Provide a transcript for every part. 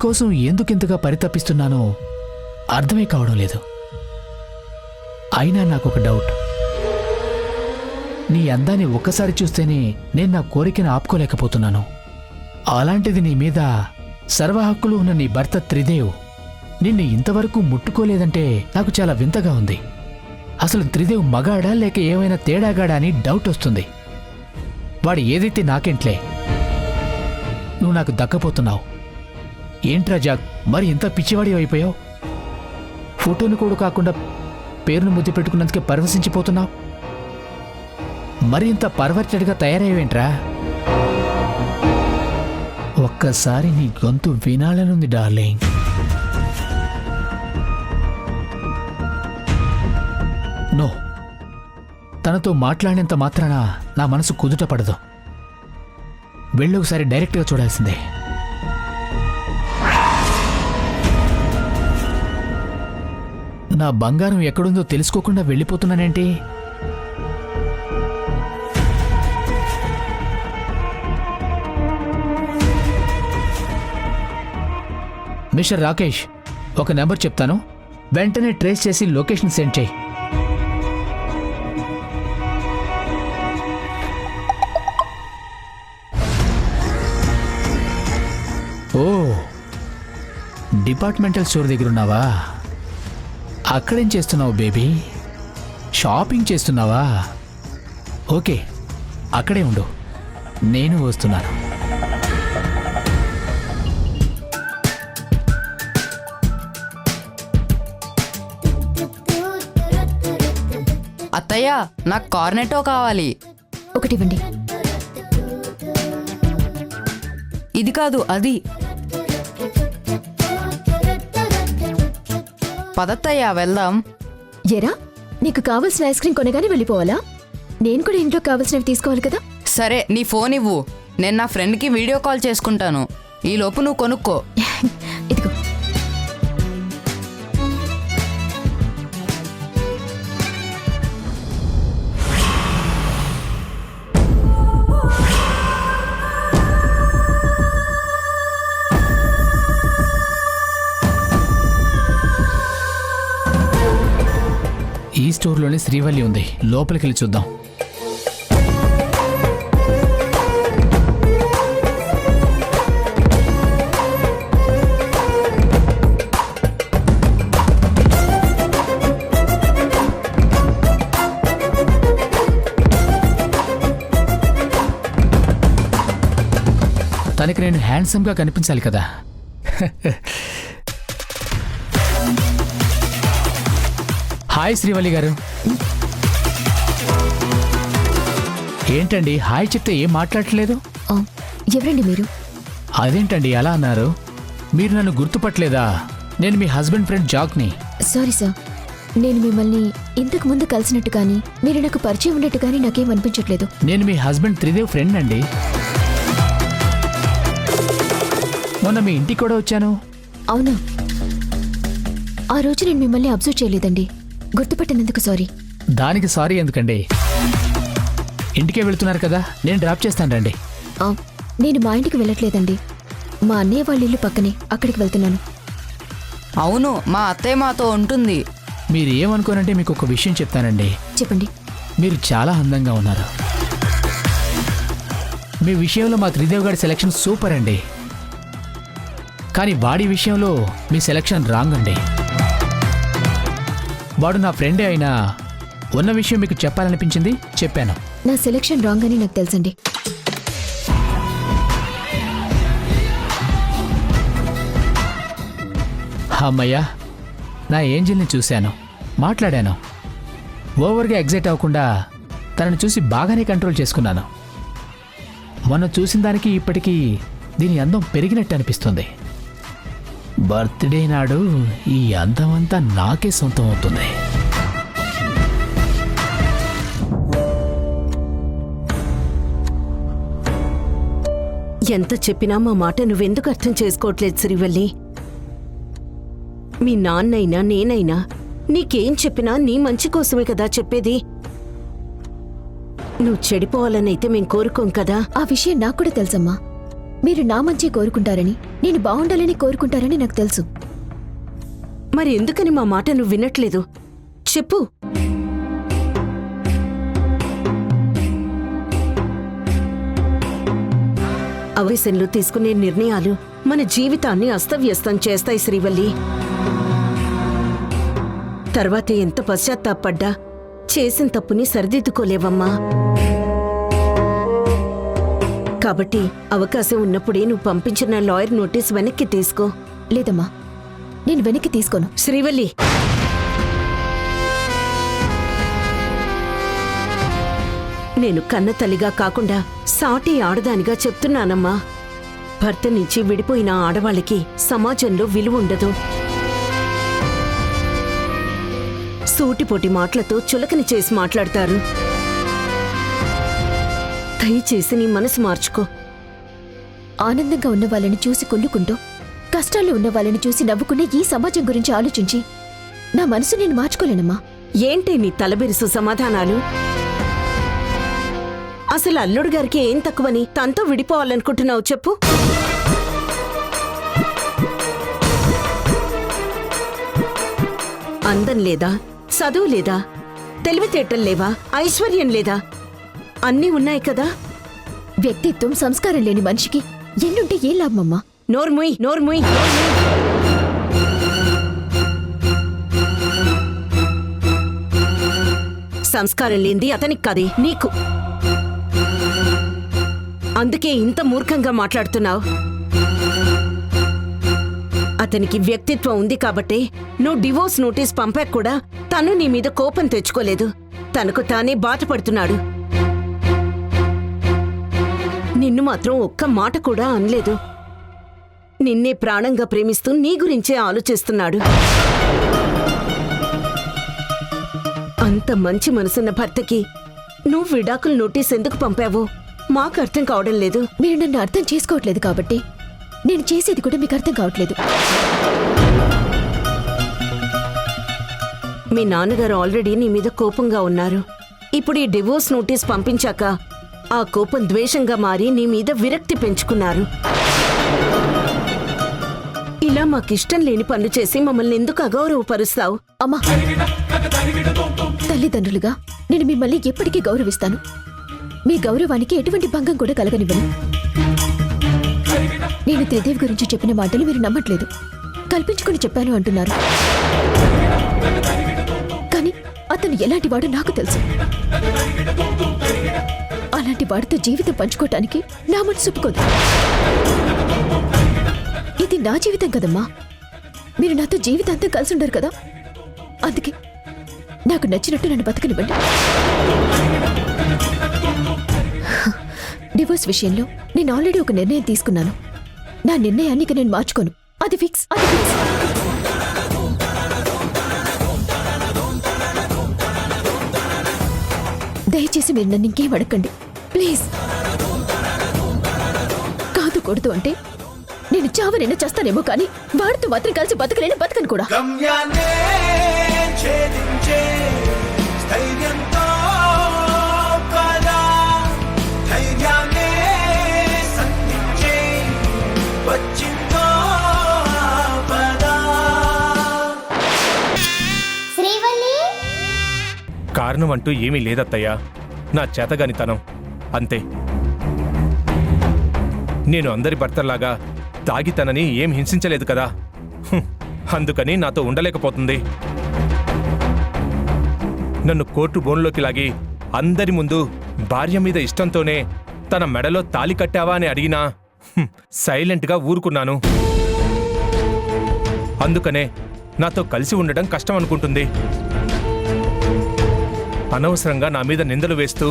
నీకోసం ఎందుకింతగా పరితపిస్తున్నానో అర్థమే కావడం లేదు. అయినా నాకొక డౌట్. నీ అందాన్ని ఒక్కసారి చూస్తేనే నేను నా కోరికను ఆపుకోలేకపోతున్నాను. అలాంటిది నీ మీద సర్వ హక్కులు ఉన్న నీ భర్త త్రిదేవ్ నిన్ను ఇంతవరకు ముట్టుకోలేదంటే నాకు చాలా వింతగా ఉంది. అసలు త్రిదేవ్ మగాడా లేక ఏమైనా తేడాగాడా అని డౌట్ వస్తుంది. వాడు ఏదైతే నాకేంట్లే, నువ్వు నాకు దక్కపోతున్నావు. ఏంట్రా జాగ్, మరి ఇంత పిచ్చివాడి అయిపోయావు? ఫోటోను కూడా కాకుండా పేరును ముద్దు పెట్టుకున్నందుకే పరవశించిపోతున్నావు. మరి ఇంత పర్వర్టెడ్గా తయారయ్యేంట్రా? ఒక్కసారి నీ గొంతు వినాలనుంది డార్లింగ్. నో, తనతో మాట్లాడినంత మాత్రాన నా మనసు కుదుట పడదు. వెళ్ళొకసారి డైరెక్ట్గా చూడాల్సిందే. నా బంగారం ఎక్కడుందో తెలుసుకోకుండా వెళ్ళిపోతున్నానేంటి? మిస్టర్ రాకేష్, ఒక నెంబర్ చెప్తాను, వెంటనే ట్రేస్ చేసి లొకేషన్ సెండ్ చేయి. ఓ, డిపార్ట్మెంటల్ స్టోర్ దగ్గర ఉన్నావా? అక్కడేం చేస్తున్నావు బేబీ? షాపింగ్ చేస్తున్నావా? ఓకే, అక్కడే ఉండు, నేను వస్తున్నాను. అత్తయ్య, నాకు కార్నెటో కావాలి. ఒకటివ్వండి. ఇది కాదు, అది. పదత్తయ్య, వెళ్దాం. ఎరా, నీకు కావలసిన ఐస్ క్రీమ్ కొనగానే వెళ్ళిపోవాలా? నేను కూడా ఇంట్లో కావలసినవి తీసుకోవాలి కదా. సరే, నీ ఫోన్ ఇవ్వు, నేను నా ఫ్రెండ్కి వీడియో కాల్ చేసుకుంటాను. ఈ లోపు నువ్వు కొనుక్కో. ఇదిగో. ఈ స్టోర్లోనే శ్రీవల్లి ఉంది, లోపలికి వెళ్ళి చూద్దాం. తనకి నేను హ్యాండ్సమ్గా కనిపించాలి కదా. హాయ్ శ్రీవల్లి గారు. ఏంటండి హాయ్ చెప్తే ఏం మాట్లాడట్లేదు? ఎవరండి మీరు? అదేంటండి అలా అన్నారు? మీరు నన్ను గుర్తుపట్టలేదా? నేను మీ హస్బెండ్ ఫ్రెండ్ జాక్ని. సారీ సార్, నేను మిమ్మల్ని ఇంతకు ముందు కలిసినట్టు కానీ మీరు నాకు పరిచయం ఉన్నట్టు కానీ నాకేం అనిపించట్లేదు. నేను మీ హస్బెండ్ త్రిదేవ్ ఫ్రెండ్ అండి. మొన్న మీ ఇంటికి కూడా వచ్చాను. అవునా? ఆ రోజు నేను మిమ్మల్ని అబ్జర్వ్ చేయలేదండి. గుర్తుపట్టినందుకు సారీ. దానికి సారీ ఎందుకండి? ఇంటికే వెళ్తున్నారు కదా, నేను డ్రాప్ చేస్తాను రండి. నేను మా ఇంటికి వెళ్ళట్లేదండి, మా అన్నయ్య వాళ్ళ ఇల్లు పక్కనే, అక్కడికి వెళ్తున్నాను. అవును, మా అత్తయ్య మాతో ఉంటుంది. మీరు ఏమనుకోనంటే మీకు ఒక విషయం చెప్తానండి. చెప్పండి. మీరు చాలా అందంగా ఉన్నారు. మీ విషయంలో మా త్రిదేవ్ గారి సెలక్షన్ సూపర్ అండి. కానీ వాడి విషయంలో మీ సెలక్షన్ రాంగ్ అండి. వాడు నా ఫ్రెండే అయినా ఉన్న విషయం మీకు చెప్పాలనిపించింది చెప్పాను. నా సెలక్షన్ రాంగ్ అని నాకు తెలుసండి. అమ్మయ్యా, నా ఏంజిల్ని చూశాను, మాట్లాడాను. ఓవర్గా ఎగ్జైట్ అవ్వకుండా తనను చూసి బాగానే కంట్రోల్ చేసుకున్నాను. మొన్న చూసిన దానికి ఇప్పటికీ దీని అందం పెరిగినట్టు అనిపిస్తుంది. బర్త్డే నాడు ఈ అందమంతా నాకే సొంతం అవుతుంది. ఎంత చెప్పినా మా మాట నువ్వెందుకు అర్థం చేసుకోవట్లేదు శ్రీవల్లి? మీ నాన్నైనా నేనైనా నీకేం చెప్పినా నీ మంచి కోసమే కదా చెప్పేది. నువ్వు చెడిపోవాలనైతే మేం కోరుకోం కదా. ఆ విషయం నాకు కూడా తెలుసమ్మా. మీరు నా మంచి కోరుకుంటారని, నేను బాగుండాలని కోరుకుంటారని నాకు తెలుసు. మరి ఎందుకని మా మాట నువ్వు వినట్లేదు? చెప్పు. ఆవేశంలో తీసుకునే నిర్ణయాలు మన జీవితాన్ని అస్తవ్యస్తం చేస్తాయి శ్రీవల్లి. తర్వాత ఎంత పశ్చాత్తాపడ్డా చేసిన తప్పుని సరిదిద్దుకోలేవమ్మా. కాబట్టి అవకాశం ఉన్నప్పుడే నువ్వు పంపించిన లాయర్ నోటీస్ వెనక్కి తీసుకో. లేదమ్మా, నేను వెనక్కి తీసుకోను. శ్రీవల్లి, నేను కన్న తల్లిగా కాకుండా సాటి ఆడదానిగా చెప్తున్నానమ్మా. భర్త నుంచి విడిపోయిన ఆడవాళ్ళకి సమాజంలో విలువ ఉండదు. సూటిపోటి మాటలతో చులకని చేసి మాట్లాడతారు. దయచేసి నీ మనసు మార్చుకో. ఆనందంగా ఉన్న వాళ్ళని చూసి కుళ్ళుకుంటూ, కష్టాల్లో ఉన్న వాళ్ళని చూసి నవ్వుకునే ఈ సమాజం గురించి ఆలోచించి నా మనసు నేను మార్చుకోలేనమ్మా. ఏంటి నీ తలబిరుసు సమాధానాలు? అసలు అల్లుడు గారికి ఏం తక్కువని తనతో విడిపోవాలనుకుంటున్నావు చెప్పు. అందం లేదా, చదువు లేదా, తెలివితేటలు లేవా, ఐశ్వర్యం లేదా? అన్నీ ఉన్నాయి కదా. వ్యక్తిత్వం, సంస్కారం లేని మనిషికి ఎన్నుంటే ఏం లాభమమ్మా? నోర్ముయ్, నోర్ముయ్. సంస్కారం లేనిది అతనికి కాదే, నీకు. అందుకే ఇంత మూర్ఖంగా మాట్లాడుతున్నావు. అతనికి వ్యక్తిత్వం ఉంది కాబట్టే నువ్వు డివోర్స్ నోటీస్ పంపాక కూడా తను నీ మీద కోపం తెచ్చుకోలేదు. తనకు తానే బాధపడుతున్నాడు. నిన్ను మాత్రం ఒక్క మాట కూడా అనలేదు. నిన్నే ప్రాణంగా ప్రేమిస్తూ నీ గురించే ఆలోచిస్తున్నాడు. అంత మంచి మనసున్న భర్తకి నువ్వు విడాకుల నోటీస్ ఎందుకు పంపావో మాకు అర్థం కావడం లేదు. మీరు నన్ను అర్థం చేసుకోవట్లేదు కాబట్టి నేను చేసేది కూడా మీకు అర్థం కావట్లేదు. మీ నాన్నగారు ఆల్రెడీ నీ మీద కోపంగా ఉన్నారు. ఇప్పుడు ఈ డివోర్స్ నోటీస్ పంపించాక ఆ కోపం ద్వేషంగా మారి నీ మీద విరక్తి పెంచుకున్నారు. ఇలా మాకిష్టం లేని పనులు చేసి మమ్మల్ని ఎందుకు అగౌరవపరుస్తావు? అమ్మా, తల్లిదండ్రులుగా నేను మిమ్మల్ని ఎప్పటికీ గౌరవిస్తాను. మీ గౌరవానికి ఎటువంటి భంగం కూడా కలగనివ్వను. నేను త్రిదేవి గురించి చెప్పిన మాటలు మీరు నమ్మట్లేదు. కల్పించుకుని చెప్పాను అంటున్నారు. కానీ అతను ఎలాంటి వాడో నాకు తెలుసు. అలాంటి వాడితో జీవితం పంచుకోవటానికి నా మనసు ఒప్పుకోదు. ఇది నా జీవితం కదమ్మా. మీరు నాతో జీవితాంతం కలిసి ఉండరు కదా. అందుకే నాకు నచ్చినట్టు నన్ను బతకనివ్వండి. డివోర్స్ విషయంలో నేను ఆల్రెడీ ఒక నిర్ణయం తీసుకున్నాను. నా నిర్ణయాన్ని ఇక నేను మార్చుకోను. అది ఫిక్స్, అది ఫిక్స్. దయచేసి మీరు నన్ను ఇంకేం అడగండి ప్లీజ్. కాదు కూడదు అంటే నేను చావనైనా చేస్తానేమో, కానీ వాడితో మాత్రం కలిసి బతకలేని బతకను కూడా. కారణం అంటూ ఏమీ లేదత్తయ్యా, నా చేతగానితనం అంతే. నేను అందరి భర్తల్లాగా తాగి తనని ఏం హింసించలేదు కదా. అందుకని నాతో ఉండలేకపోతుంది. నన్ను కోర్టు బోన్లోకి లాగి అందరి ముందు భార్య మీద ఇష్టంతోనే తన మెడలో తాళి కట్టావా అని అడిగినా సైలెంట్గా ఊరుకున్నాను. అందుకనే నాతో కలిసి ఉండడం కష్టం అనుకుంటుంది. అనవసరంగా నా మీద నిందలు వేస్తూ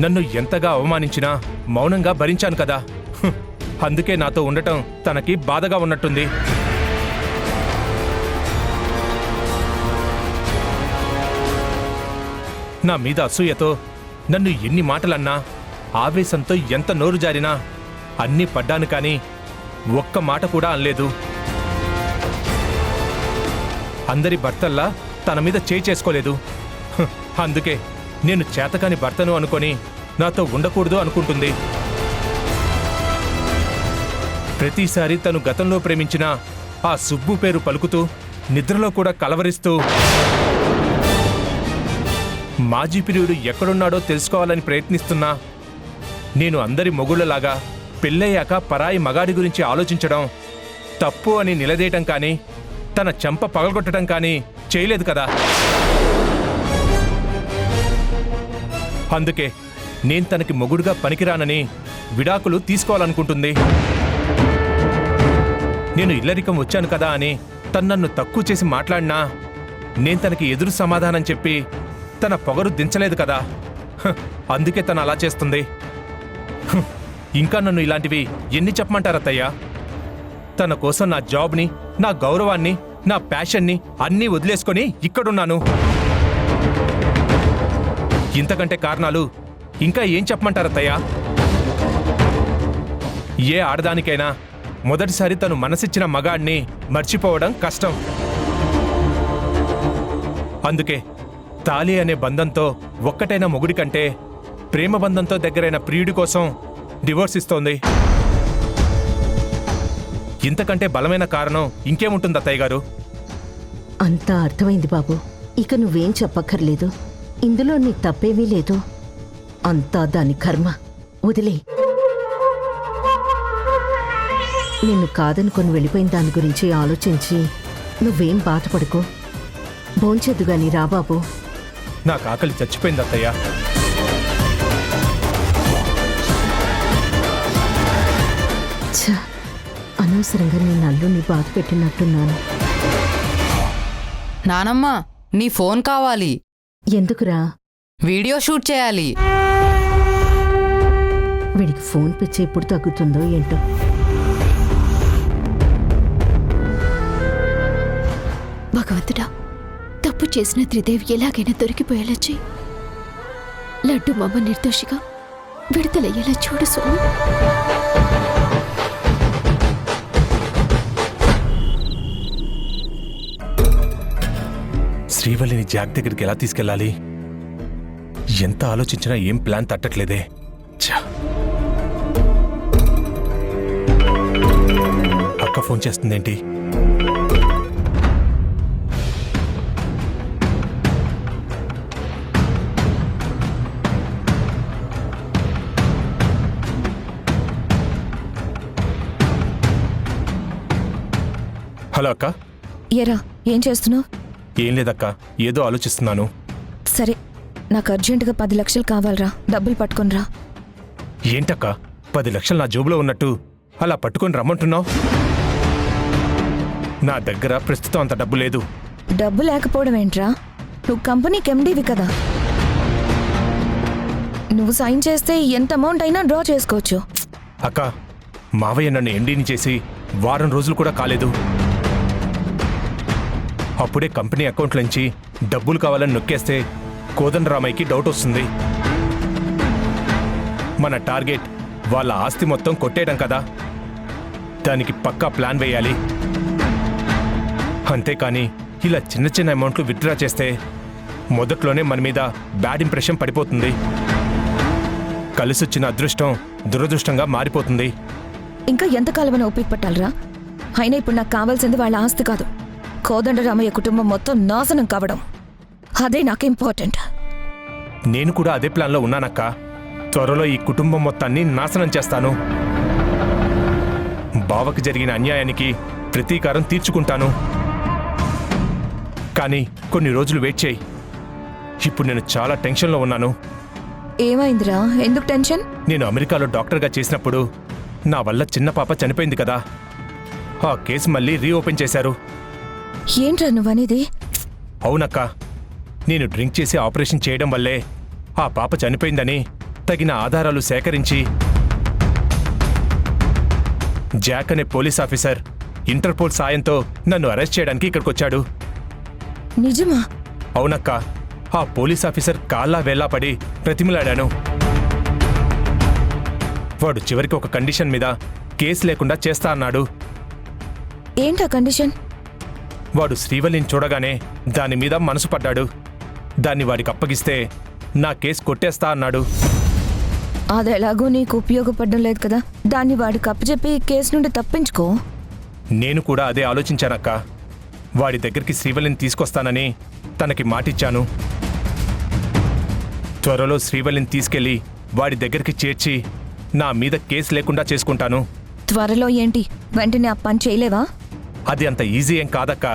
నన్ను ఎంతగా అవమానించినా మౌనంగా భరించాను కదా. అందుకే నాతో ఉండటం తనకి బాధగా ఉన్నట్టుంది. నా మీద అసూయతో నన్ను ఎన్ని మాటలన్నా, ఆవేశంతో ఎంత నోరు జారినా అన్నీ పడ్డాను, కానీ ఒక్క మాట కూడా అనలేదు. అందరి భర్తల్లా తన మీద చేయి చేసుకోలేదు. అందుకే నేను చేతకాని భర్తను అనుకొని నాతో ఉండకూడదు అనుకుంటుంది. ప్రతిసారి తను గతంలో ప్రేమించిన ఆ సుబ్బు పేరు పలుకుతూ నిద్రలో కూడా కలవరిస్తూ మాజీ ప్రియుడు ఎక్కడున్నాడో తెలుసుకోవాలని ప్రయత్నిస్తున్నా నేను అందరి మొగుళ్ళలాగా పెళ్ళయ్యాక పరాయి మగాడి గురించి ఆలోచించడం తప్పు అని నిలదీయటం కానీ తన చెంప పగలగొట్టడం కానీ చేయలేదు కదా. అందుకే నేను తనకి మొగుడుగా పనికిరానని విడాకులు తీసుకోవాలనుకుంటుంది. నేను ఇల్లరికం వచ్చాను కదా అని తను నన్ను తక్కువ చేసి మాట్లాడినా నేను తనకి ఎదురు సమాధానం చెప్పి తన పొగరు దించలేదు కదా. అందుకే తను అలా చేస్తుంది. ఇంకా నన్ను ఇలాంటివి ఎన్ని చెప్పమంటారత్తయ్యా? తన కోసం నా జాబ్ని, నా గౌరవాన్ని, నా ప్యాషన్ని అన్నీ వదిలేసుకొని ఇక్కడున్నాను. ఇంతకంటే కారణాలు ఇంకా ఏం చెప్పమంటారత్తయ్యా? ఏ ఆడదానికైనా మొదటిసారి తను మనసిచ్చిన మగాడిని మర్చిపోవడం కష్టం. అందుకే తాళి అనే బంధంతో ఒక్కటైన మొగుడి కంటే ప్రేమ బంధంతో దగ్గరైన ప్రియుడి కోసం డివోర్స్ ఇస్తోంది. ఇంతకంటే బలమైన కారణం ఇంకేముంటుంది అత్తయ్య గారు? అంతా అర్థమైంది బాబు. ఇక నువ్వేం చెప్పక్కర్లేదు. ఇందులో నీ తప్పేమీ లేదు. అంతా దాని కర్మ. వదిలే. నిన్ను కాదనుకొని వెళ్ళిపోయిన దాని గురించి ఆలోచించి నువ్వేం బాధపడుకో. భోంచెద్దు గాని రా బాబు. నాకు ఆకలి చచ్చిపోయింది అత్తయ్య. ఛ, అనవసరంగా నేను అల్లుని బాధ పెట్టినట్టున్నాను. నానమ్మ, నీ ఫోన్ కావాలి. ఎందుకురా? వీడియో షూట్ చేయాలి. వీడికి ఫోన్ పిచ్చి ఎప్పుడు తగ్గుతుందో ఏంటో. భగవంతుడా, తప్పు చేసిన త్రిదేవి ఎలాగైనా దొరికిపోయేలా చెయ్యి. లడ్డు మమ్మ నిర్దోషిగా విడుదలయ్యేలా చూడు సోము. శ్రీవల్లిని జాక్ దగ్గరికి ఎలా తీసుకెళ్ళాలి? ఎంత ఆలోచించినా ఏం ప్లాన్ తట్టట్లేదే. ఛ! అక్క ఫోన్ చేస్తుందేంటి? హలో అక్క. ఎరా, ఏం చేస్తున్నావు? ఏం లేదక్క, ఏదో ఆలోచిస్తున్నాను. సరే, నాకు అర్జెంటుగా 10 లక్షలు కావాలరా. డబ్బులు పట్టుకునిరా. ఏంటక్క 10 లక్షలు నా జోబులో ఉన్నట్టు అలా పట్టుకొని రమ్మంటున్నావు? నా దగ్గర ప్రస్తుతం అంత డబ్బు లేదు. డబ్బు లేకపోవడం ఏంట్రా? నువ్వు కంపెనీకి ఎండీవి కదా. నువ్వు సైన్ చేస్తే ఎంత అమౌంట్ అయినా డ్రా చేసుకోవచ్చు. అక్క, మావయ్య నన్ను ఎండీని చేసి వారం రోజులు కూడా కాలేదు. అప్పుడే కంపెనీ అకౌంట్లోంచి డబ్బులు కావాలని నొక్కేస్తే కోదండరామయ్యకి డౌట్ వస్తుంది. మన టార్గెట్ వాళ్ళ ఆస్తి మొత్తం కొట్టేయడం కదా. దానికి పక్కా ప్లాన్ వేయాలి. అంతేకాని ఇలా చిన్న చిన్న అమౌంట్లు విత్డ్రా చేస్తే మొదట్లోనే మన మీద బ్యాడ్ ఇంప్రెషన్ పడిపోతుంది. కలిసొచ్చిన అదృష్టం దురదృష్టంగా మారిపోతుంది. ఇంకా ఎంతకాలమని ఓపిక పట్టాలరా? అయినా ఇప్పుడు నాకు కావాల్సింది వాళ్ళ ఆస్తి కాదు, కోదండరామయ్య కుటుంబం మొత్తం నాశనం కావడం. అదే నాకు ఇంపార్టెంట్. నేను కూడా అదే ప్లాన్లో ఉన్నానక్క. త్వరలో ఈ కుటుంబం మొత్తాన్ని నాశనం చేస్తాను. బావకి జరిగిన అన్యాయానికి ప్రతీకారం తీర్చుకుంటాను. కానీ కొన్ని రోజులు వెయిట్ చేయి. ఇప్పుడు నేను చాలా టెన్షన్లో ఉన్నాను. ఏమైందిరా? ఎందుకు టెన్షన్? నేను అమెరికాలో డాక్టర్గా చేసినప్పుడు నా వల్ల చిన్న పాప చనిపోయింది కదా. ఆ కేసు మళ్ళీ రీఓపెన్ చేశారు. ఏంట్రా నువ్వనేది? అవునక్క, నేను డ్రింక్ చేసి ఆపరేషన్ చేయడం వల్లే ఆ పాప చనిపోయిందని తగిన ఆధారాలు సేకరించి జాక్ అనే పోలీస్ ఆఫీసర్ ఇంటర్పోల్ సాయంతో నన్ను అరెస్ట్ చేయడానికి ఇక్కడికొచ్చాడు. నిజమా? అవునక్క, ఆ పోలీస్ ఆఫీసర్ కాళ్ళా వేళ్ళా పడి ప్రతిమలాడాను. వాడు చివరికి ఒక కండిషన్ మీద కేసు లేకుండా చేస్తా అన్నాడు. ఏంటా కండిషన్? వాడు శ్రీవల్లిని చూడగానే దాని మీద మనసు పడ్డాడు. దాన్ని వాడికి అప్పగిస్తే నా కేసు కొట్టేస్తా అన్నాడు. అది ఎలాగో నీకు ఉపయోగపడడం లేదు కదా, దాన్ని వాడికి అప్పచెప్పి కేసు నుండి తప్పించుకో. నేను కూడా అదే ఆలోచించానక్క. వాడి దగ్గరికి శ్రీవల్లిని తీసుకొస్తానని తనకి మాటిచ్చాను. త్వరలో శ్రీవల్లిని తీసుకెళ్లి వాడి దగ్గరికి చేర్చి నా మీద కేసు లేకుండా చేసుకుంటాను. త్వరలో ఏంటి, వెంటనే ఆ పని చేయలేవా? అది అంత ఈజీ ఏం కాదక్క.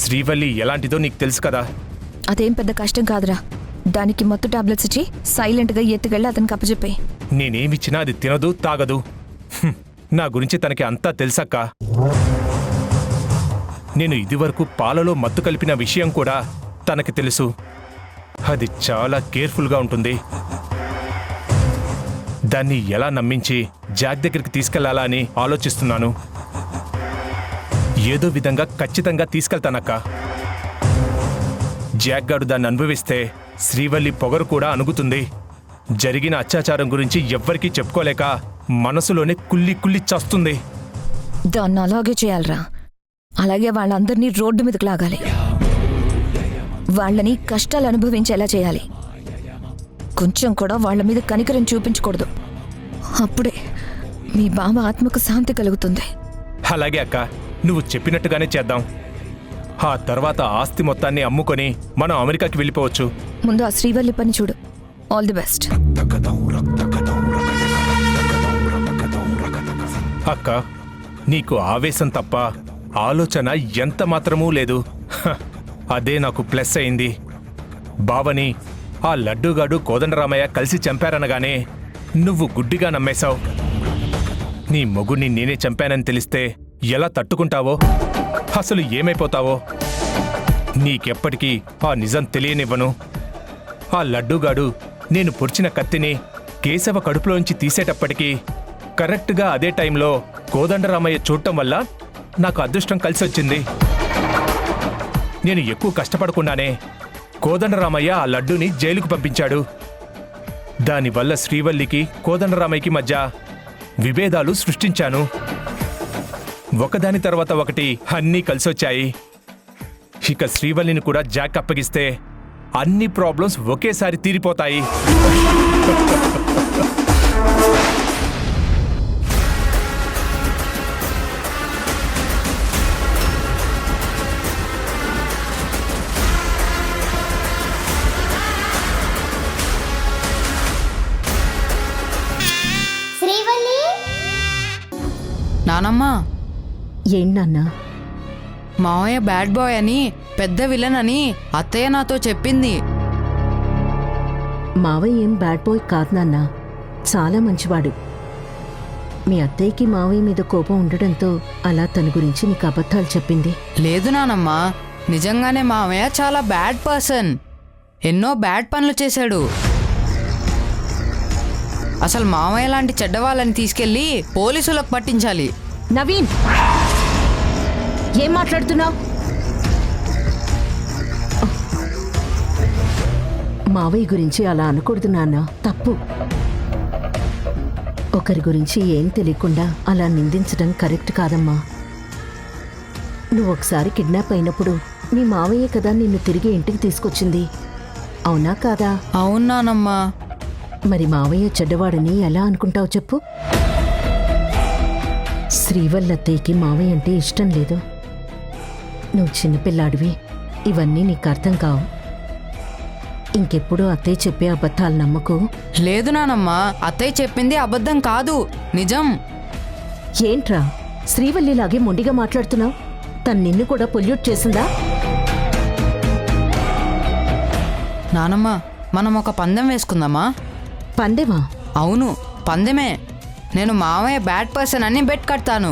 శ్రీవల్లి ఎలాంటిదో నీకు తెలుసు కదా. అదేం పెద్ద కష్టం కాదురా. దానికి మత్తు టాబ్లెట్స్ ఇచ్చి సైలెంట్గా ఎత్తుకెళ్ళి అతనికి అప్పచెప్పే. నేనేమిచ్చినా అది తినదు, తాగదు. నా గురించి తనకి అంతా తెలుసక్క. నేను ఇదివరకు పాలలో మత్తు కలిపిన విషయం కూడా తనకి తెలుసు. అది చాలా కేర్ఫుల్గా ఉంటుంది. దాన్ని ఎలా నమ్మించి జాక్ దగ్గరికి తీసుకెళ్లాలా అని ఆలోచిస్తున్నాను. ఏదో విధంగా ఖచ్చితంగా తీసుకెళ్తానక్క. జాక్ గాడు దాన్ని అనుభవిస్తే శ్రీవల్లి పొగరు కూడా అణుగుతుంది. జరిగిన అత్యాచారం గురించి ఎవ్వరికీ చెప్పుకోలేక మనసులోనే కుల్లి కుల్లి చస్తుంది. దాన్ని అలాగే చేయాలరా. అలాగే వాళ్ళందరినీ రోడ్డు మీదకి లాగాలి. వాళ్ళని కష్టాలు అనుభవించేలా చేయాలి. కొంచెం కూడా వాళ్ళ మీద కనికరం చూపించకూడదు. అప్పుడే మీ బావ ఆత్మకు శాంతి కలుగుతుంది. అలాగే అక్క, నువ్వు చెప్పినట్టుగానే చేద్దాం. ఆ తర్వాత ఆస్తి మొత్తాన్ని అమ్ముకొని మనం అమెరికాకి వెళ్ళిపోవచ్చు. ముందు ఆ శ్రీవల్లి పని చూడు. All the best. అక్క, నీకు ఆవేశం తప్ప ఆలోచన ఎంత మాత్రమూ లేదు. అదే నాకు ప్లస్ అయింది. బావని ఆ లడ్డూగాడు కోదండరామయ్య కలిసి చంపారనగానే నువ్వు గుడ్డిగా నమ్మేశావు. నీ మొగుణ్ణి నేనే చంపానని తెలిస్తే ఎలా తట్టుకుంటావో, అసలు ఏమైపోతావో. నీకెప్పటికీ ఆ నిజం తెలియనివ్వను. ఆ లడ్డూగాడు నేను పొడిచిన కత్తిని కేశవ కడుపులోంచి తీసేటప్పటికీ కరెక్ట్గా అదే టైంలో కోదండరామయ్య చూడటం వల్ల నాకు అదృష్టం కలిసొచ్చింది. నేను ఎక్కువ కష్టపడకుండానే కోదండరామయ్య ఆ లడ్డూని జైలుకు పంపించాడు. దానివల్ల శ్రీవల్లికి కోదండరామయ్యకి మధ్య విభేదాలు సృష్టించాను. ఒకదాని తర్వాత ఒకటి అన్నీ కలిసొచ్చాయి. ఇక శ్రీవల్లిని కూడా జాక్ అప్పగిస్తే అన్ని ప్రాబ్లమ్స్ ఒకేసారి తీరిపోతాయి. నానమ్మా, ఏంటన్నా? మావయ్య బ్యాడ్ బాయ్ అని, పెద్ద విలన్ అని అత్తయ్య నాతో చెప్పింది. మావయ్య ఏం బ్యాడ్ బాయ్ కాదు నాన్న, చాలా మంచివాడు. మీ అత్తయ్యకి మావయ్య మీద కోపం ఉండడంతో అలా తన గురించి నీకు అబద్ధాలు చెప్పింది. లేదు నానమ్మా, నిజంగానే మావయ్య చాలా బ్యాడ్ పర్సన్. ఎన్నో బ్యాడ్ పనులు చేశాడు. అసలు మావయ్య లాంటి చెడ్డవాళ్ళని తీసుకెళ్లి పోలీసులకు పట్టించాలి. నవీన్, ఏం మాట్లాడుతున్నావు? మావయ్య గురించి అలా అనకూడదు నాన్న, తప్పు. ఒకరి గురించి ఏం తెలియకుండా అలా నిందించడం కరెక్ట్ కాదమ్మా. నువ్వు ఒకసారి కిడ్నాప్ అయినప్పుడు మీ మావయ్య కదా నిన్ను తిరిగి ఇంటికి తీసుకొచ్చింది, అవునా కాదా? అవునానమ్మా. మరి మావయ్య చెడ్డవాడని ఎలా అనుకుంటావు చెప్పు? శ్రీవల్లత్తయ్యకి మావయ్య అంటే ఇష్టం లేదు. నువ్వు చిన్నపిల్లాడివి, ఇవన్నీ నీకు అర్థం కావు. ఇంకెప్పుడు అత్తయ్య చెప్పే అబద్ధాలు నమ్మకు. లేదు నానమ్మా, అత్తయ్య చెప్పింది అబద్ధం కాదు, నిజం. ఏంట్రా శ్రీవల్లిలాగే మొండిగా మాట్లాడుతున్నావు? తను నిన్ను కూడా పొల్యూట్ చేసిందా? నానమ్మా, మనం ఒక పందెం వేసుకుందామా? పందెమా? అవును, పందెమే. నేను మావయ్య బ్యాడ్ పర్సన్ అని బెట్ కడతాను,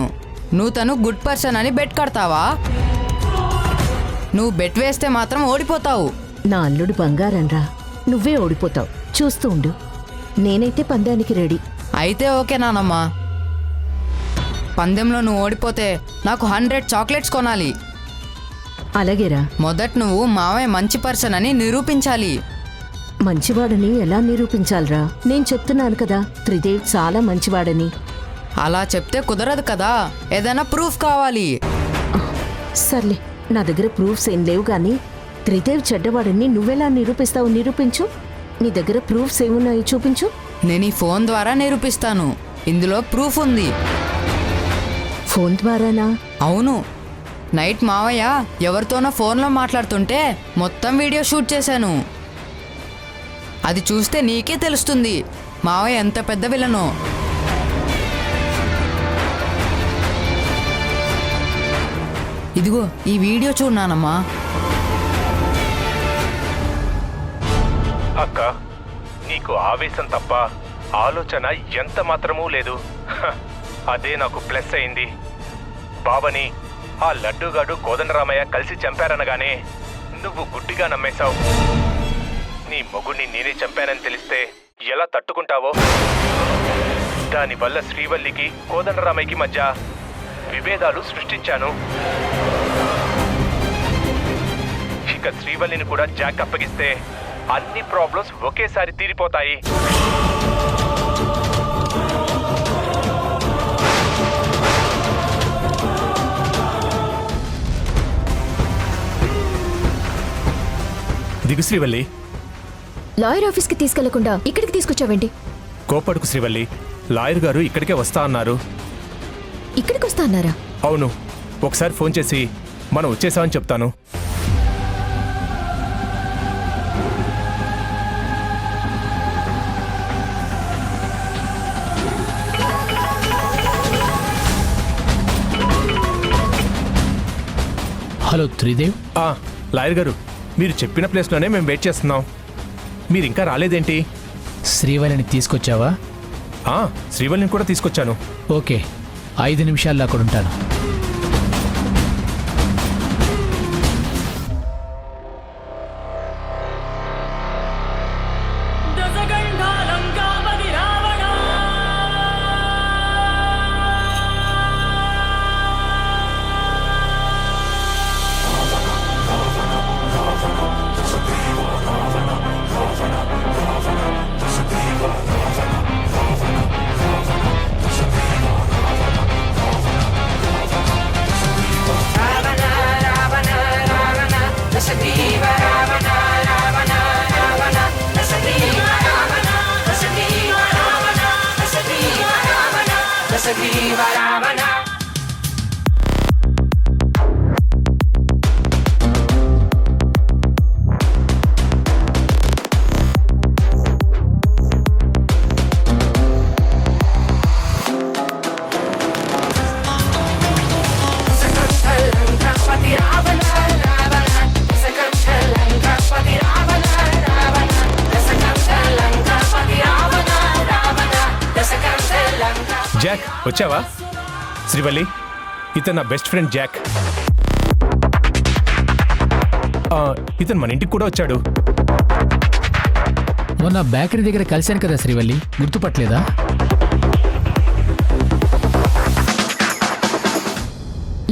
నువ్వు తను గుడ్ పర్సన్ అని బెట్ కడతావా? నువ్వు బెట్ వేస్తే మాత్రం ఓడిపోతావు. నా అల్లుడు బంగారంరా, నువ్వే ఓడిపోతావు. చూస్తూ ఉండు. నేనైతే పందానికి రెడీ. అయితే ఓకే నానమ్మా. పందెంలో నువ్వు ఓడిపోతే నాకు 100 చాక్లెట్స్ కొనాలి. అలాగేరా. మొదట నువ్వు మావయ్య మంచి పర్సన్ అని నిరూపించాలి. మంచివాడని ఎలా నిరూపించాలరా? నేను చెప్తున్నాను కదా, త్రిదేవ్ చాలా మంచివాడని. అలా చెప్తే కుదరదు కదా, ఏదైనా ప్రూఫ్ కావాలి. సర్లే, నా దగ్గర ప్రూఫ్స్ ఏం లేవు కానీ త్రిదేవ్ చెడ్డవాడని నువ్వెలా నిరూపిస్తావు? నిరూపించు. నీ దగ్గర ప్రూఫ్స్ ఏమున్నాయో చూపించు. నేను ఈ ఫోన్ ద్వారా నిరూపిస్తాను. ఇందులో ప్రూఫ్ ఉంది. ఫోన్ ద్వారానా? అవును, నైట్ మావయ్య ఎవరితోనో ఫోన్లో మాట్లాడుతుంటే మొత్తం వీడియో షూట్ చేశాను. అది చూస్తే నీకే తెలుస్తుంది మావయ్య ఎంత పెద్ద విలనో. ఇదిగో ఈ వీడియో చూడన్నానమ్మా. అక్క, నీకు ఆవేశం తప్ప ఆలోచన ఎంత మాత్రమూ లేదు. అదే నాకు ప్లస్ అయింది. బావని ఆ లడ్డూగాడు కోదండరామయ్య కలిసి చంపారనగానే నువ్వు గుడ్డిగా నమ్మేశావు. నీ మొగుణ్ణి నేనే చంపానని తెలిస్తే ఎలా తట్టుకుంటావో. దానివల్ల శ్రీవల్లికి కోదండరామయ్యకి మధ్య విభేదాలు సృష్టించాను. ఇక శ్రీవల్లిని కూడా జాక్ అప్పగిస్తే అన్ని ప్రాబ్లమ్స్ ఒకేసారి తీరిపోతాయి. దిగు శ్రీవల్లి. లాయర్ ఆఫీస్కి తీసుకెళ్లకుండా ఇక్కడికి తీసుకొచ్చావేంటి? కోపడుకు శ్రీవల్లి, లాయర్ గారు ఇక్కడికే వస్తా అన్నారు. ఇక్కడికి వస్తా అన్నారా? అవును, ఒకసారి ఫోన్ చేసి మనం వచ్చేసామని చెప్తాను. హలో త్రిదేవ్. లాయర్ గారు, మీరు చెప్పిన ప్లేస్లోనే మేము వెయిట్ చేస్తున్నాం. మీరు ఇంకా రాలేదేంటి? శ్రీవల్లిని తీసుకొచ్చావా? శ్రీవల్లిని కూడా తీసుకొచ్చాను. ఓకే, 5 నిమిషాల్లో అక్కడ ఉంటాను. జాక్, వచ్చావా? శ్రీవల్లి, ఇతను నా బెస్ట్ ఫ్రెండ్ జాక్. ఇతను మన ఇంటికి కూడా వచ్చాడు. మొన్న బేకరీ దగ్గర కలిశాను కదా శ్రీవల్లి, గుర్తుపట్టలేదా?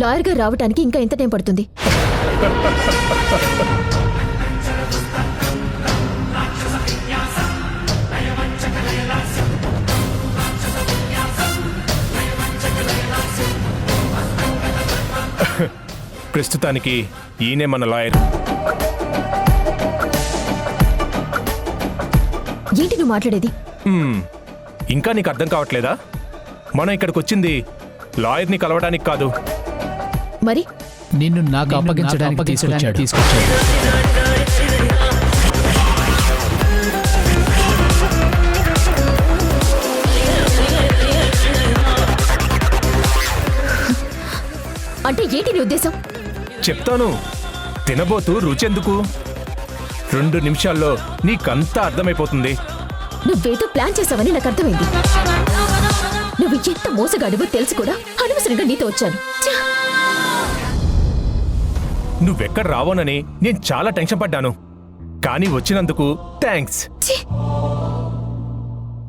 లాయర్ గారు రావటానికి ఇంకా ఎంత టైం పడుతుంది? ప్రస్తుతానికి ఈయనే మన లాయర్. ఏంటి నువ్వు మాట్లాడేది? ఇంకా నీకు అర్థం కావట్లేదా? మనం ఇక్కడికి వచ్చింది లాయర్ని కలవడానికి కాదు. మరి నిన్ను నాకు అప్పగించడానికి తీసుకొచ్చాడు. అంటే ఏంటి నీ ఉద్దేశం? చెప్తాను, తినబోతూ రుచెందుకు? 2 నిమిషాల్లో నీకంతా అర్థమైపోతుంది. నువ్వేదో ప్లాన్ చేసావని నాకు అర్థమైంది. నువ్వు ఎంత మోసగాడివో తెలుసు కూడా అనవసరంగా నీతో వచ్చాను. నువ్వెక్కడ రావోనని నేను చాలా టెన్షన్ పడ్డాను, కానీ వచ్చినందుకు థ్యాంక్స్.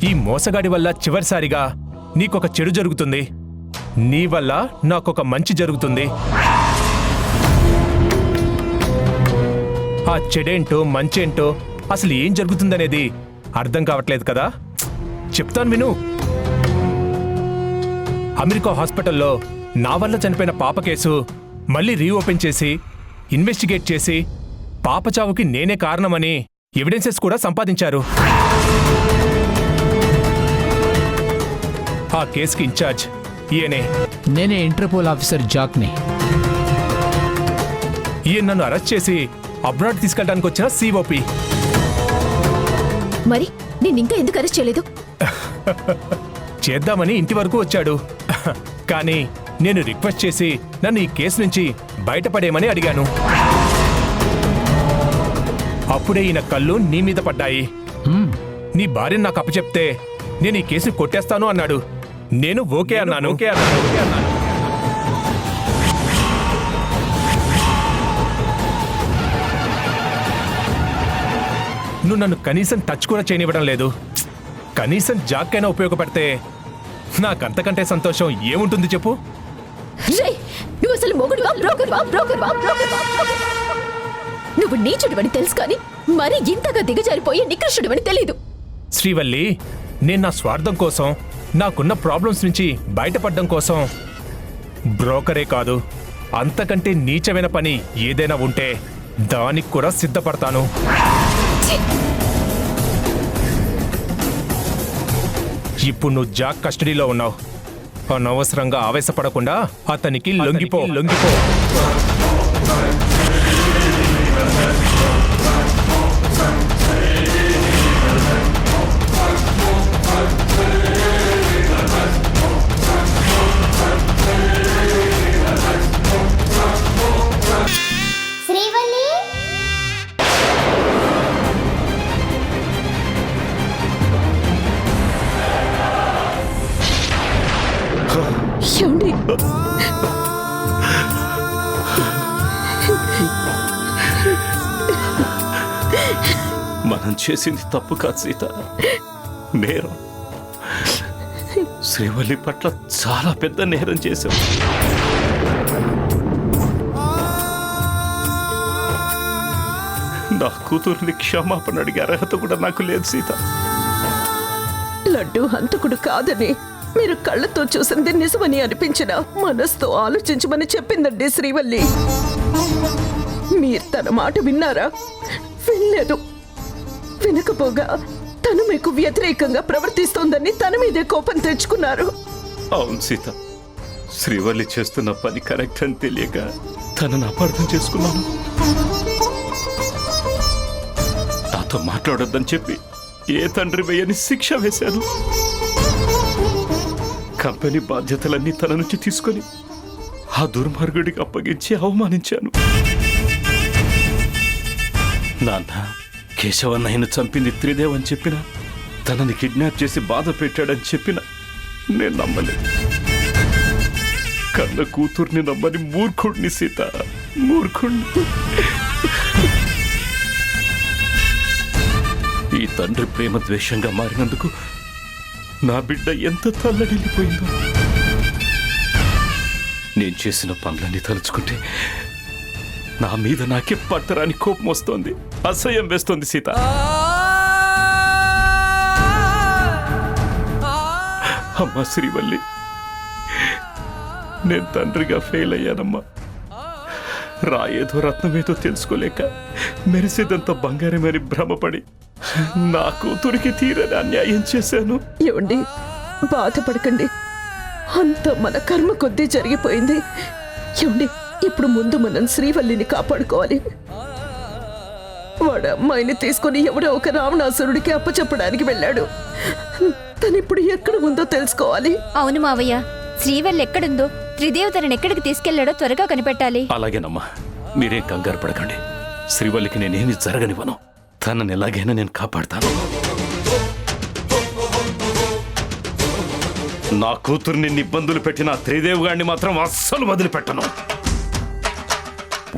ఈ మోసగాడి వల్ల చివరిసారిగా నీకొక చెడు జరుగుతుంది, నీ వల్ల నాకొక మంచి జరుగుతుంది. ఆ చెడేంటో మంచేంటో అసలు ఏం జరుగుతుందనేది అర్థం కావట్లేదు కదా. చెప్తాను విను. అమెరికా హాస్పిటల్లో నా వల్ల చనిపోయిన పాప కేసు మళ్ళీ రీఓపెన్ చేసి ఇన్వెస్టిగేట్ చేసి పాప చావుకి నేనే కారణమని ఎవిడెన్సెస్ కూడా సంపాదించారు. ఆ కేసుకి ఇన్ఛార్జ్ ఈయనే. నేనే ఇంటర్పోల్ ఆఫీసర్ జాక్ని. ఈయన నన్ను అరెస్ట్ చేసి అబ్రాడ్ తీసుకెళ్ళడానికి వచ్చిన సిఓపి. మరి నేను ఇంకా ఎందుకు అరెస్ట్ చేయలేదు? చేద్దామని ఇంటి వరకు వచ్చాడు. కానీ నేను రిక్వెస్ట్ చేసి నన్ను ఈ కేసు నుంచి బయటపడేయమని అడిగాను. అప్పుడే ఈయన కళ్ళు నీ మీద పడ్డాయి. నీ భార్యను నాకు అప్పచెప్తే నేను ఈ కేసుని కొట్టేస్తాను అన్నాడు. నేను ఓకే అన్నాను. నువ్వు నన్ను కనీసం టచ్ కూడా చేయనివ్వడం లేదు. కనీసం జాక్కైనా ఉపయోగపడితే నాకంతకంటే సంతోషం ఏముంటుంది చెప్పు? రేయ్, నువ్వు అసలు మొగుడువా, బ్రోకర్వా, బ్రోకర్వా, బ్రోకర్వా? నువ్వు నీచుడివని తెలుసు కానీ మరి ఇంతగా దిగజారిపోయి నికృష్టుడివని తెలీదు. శ్రీవల్లి, నేను నా స్వార్థం కోసం, నాకున్న ప్రాబ్లమ్స్ నుంచి బయటపడడం కోసం బ్రోకరే కాదు, అంతకంటే నీచమైన పని ఏదైనా ఉంటే దానికి కూడా సిద్ధపడతాను. ఇప్పుడు నువ్వు జాక్ కస్టడీలో ఉన్నావు. అనవసరంగా ఆవేశపడకుండా అతనికి లొంగిపో. శ్రీవల్లి, ఏమండి? మనం చేసింది తప్పు కాదు సీత, నేరం. శ్రీవల్లి పట్ల చాలా పెద్ద నేరం చేశాం. నా కూతుర్ని క్షమాపణ అడిగే అర్హత కూడా నాకు లేదు సీత. లడ్డు హంతకుడు కాదని మీరు కళ్ళతో చూసింది నిజమని అనిపించిన మనసుతో ఆలోచించమని చెప్పిందండి శ్రీవల్లి. మీరు తన మాట విన్నారా? వినలేదు. వినకపోగా తను మీకు వ్యతిరేకంగా ప్రవర్తిస్తోందని తన మీదే కోపం తెచ్చుకున్నారు. అవును సీత, శ్రీవల్లి చేస్తున్న పని కరెక్ట్ అని తెలియక తనను అపార్థం చేసుకున్నాను. నాతో మాట్లాడొద్దని చెప్పి ఏ తండ్రి వేయని శిక్ష వేశాను. కంపెనీ బాధ్యతలన్నీ తన నుంచి తీసుకొని ఆ దుర్మార్గుడికి అప్పగించి అవమానించాను. నాన్న, కేశవన్నయ్యను చంపింది త్రిదేవ్ అని చెప్పినా, తనని కిడ్నాప్ చేసి బాధ పెట్టాడని చెప్పినా నేను నమ్మలేదు. కన్న కూతుర్ని నమ్మని మూర్ఖుడిని సీత, మూర్ఖుడిని. ఈ తండ్రి ప్రేమ ద్వేషంగా మారినందుకు నా బిడ్డ ఎంత తల్లడిల్లిపోయిందో. నేను చేసిన పనులన్నీ తలుచుకుంటే నా మీద నాకే పట్టరాని కోపం వస్తోంది, అసహ్యం వేస్తోంది సీత. అమ్మా శ్రీవల్లి, నేను తండ్రిగా ఫెయిల్ అయ్యానమ్మా. రాయేదో రత్నమేదో తెలుసుకోలేక మెరిసేదంతా బంగారమని భ్రమపడి నా కూతురికి తీరని అన్యాయం చేశాను. ఏమండి, బాధపడకండి. అంత మన కర్మ కొద్దీ జరిగిపోయింది. ఏమండి, ఇప్పుడు ముందు మనం శ్రీవల్లిని కాపాడుకోవాలి. వాడు అమ్మాయిని తీసుకుని ఎవడో ఒక రావణాసురుడికి అప్పచెప్పడానికి వెళ్ళాడు. తనిప్పుడు ఎక్కడ ఉందో తెలుసుకోవాలి. అవును మావయ్య, శ్రీవల్లి ఎక్కడుందో, త్రిదేవ్ తనని ఎక్కడికి తీసుకెళ్లాడో త్వరగా కనిపెట్టాలి. అలాగేనమ్మా, మీరేం కంగారు పడకండి. శ్రీవల్లికి నేనేమి జరగనివ్వను. తనని ఎలాగైనా నేను కాపాడతాను. నా కూతుర్ని ఇబ్బందులు పెట్టిన త్రిదేవ్ గారిని మాత్రం అస్సలు వదిలిపెట్టను.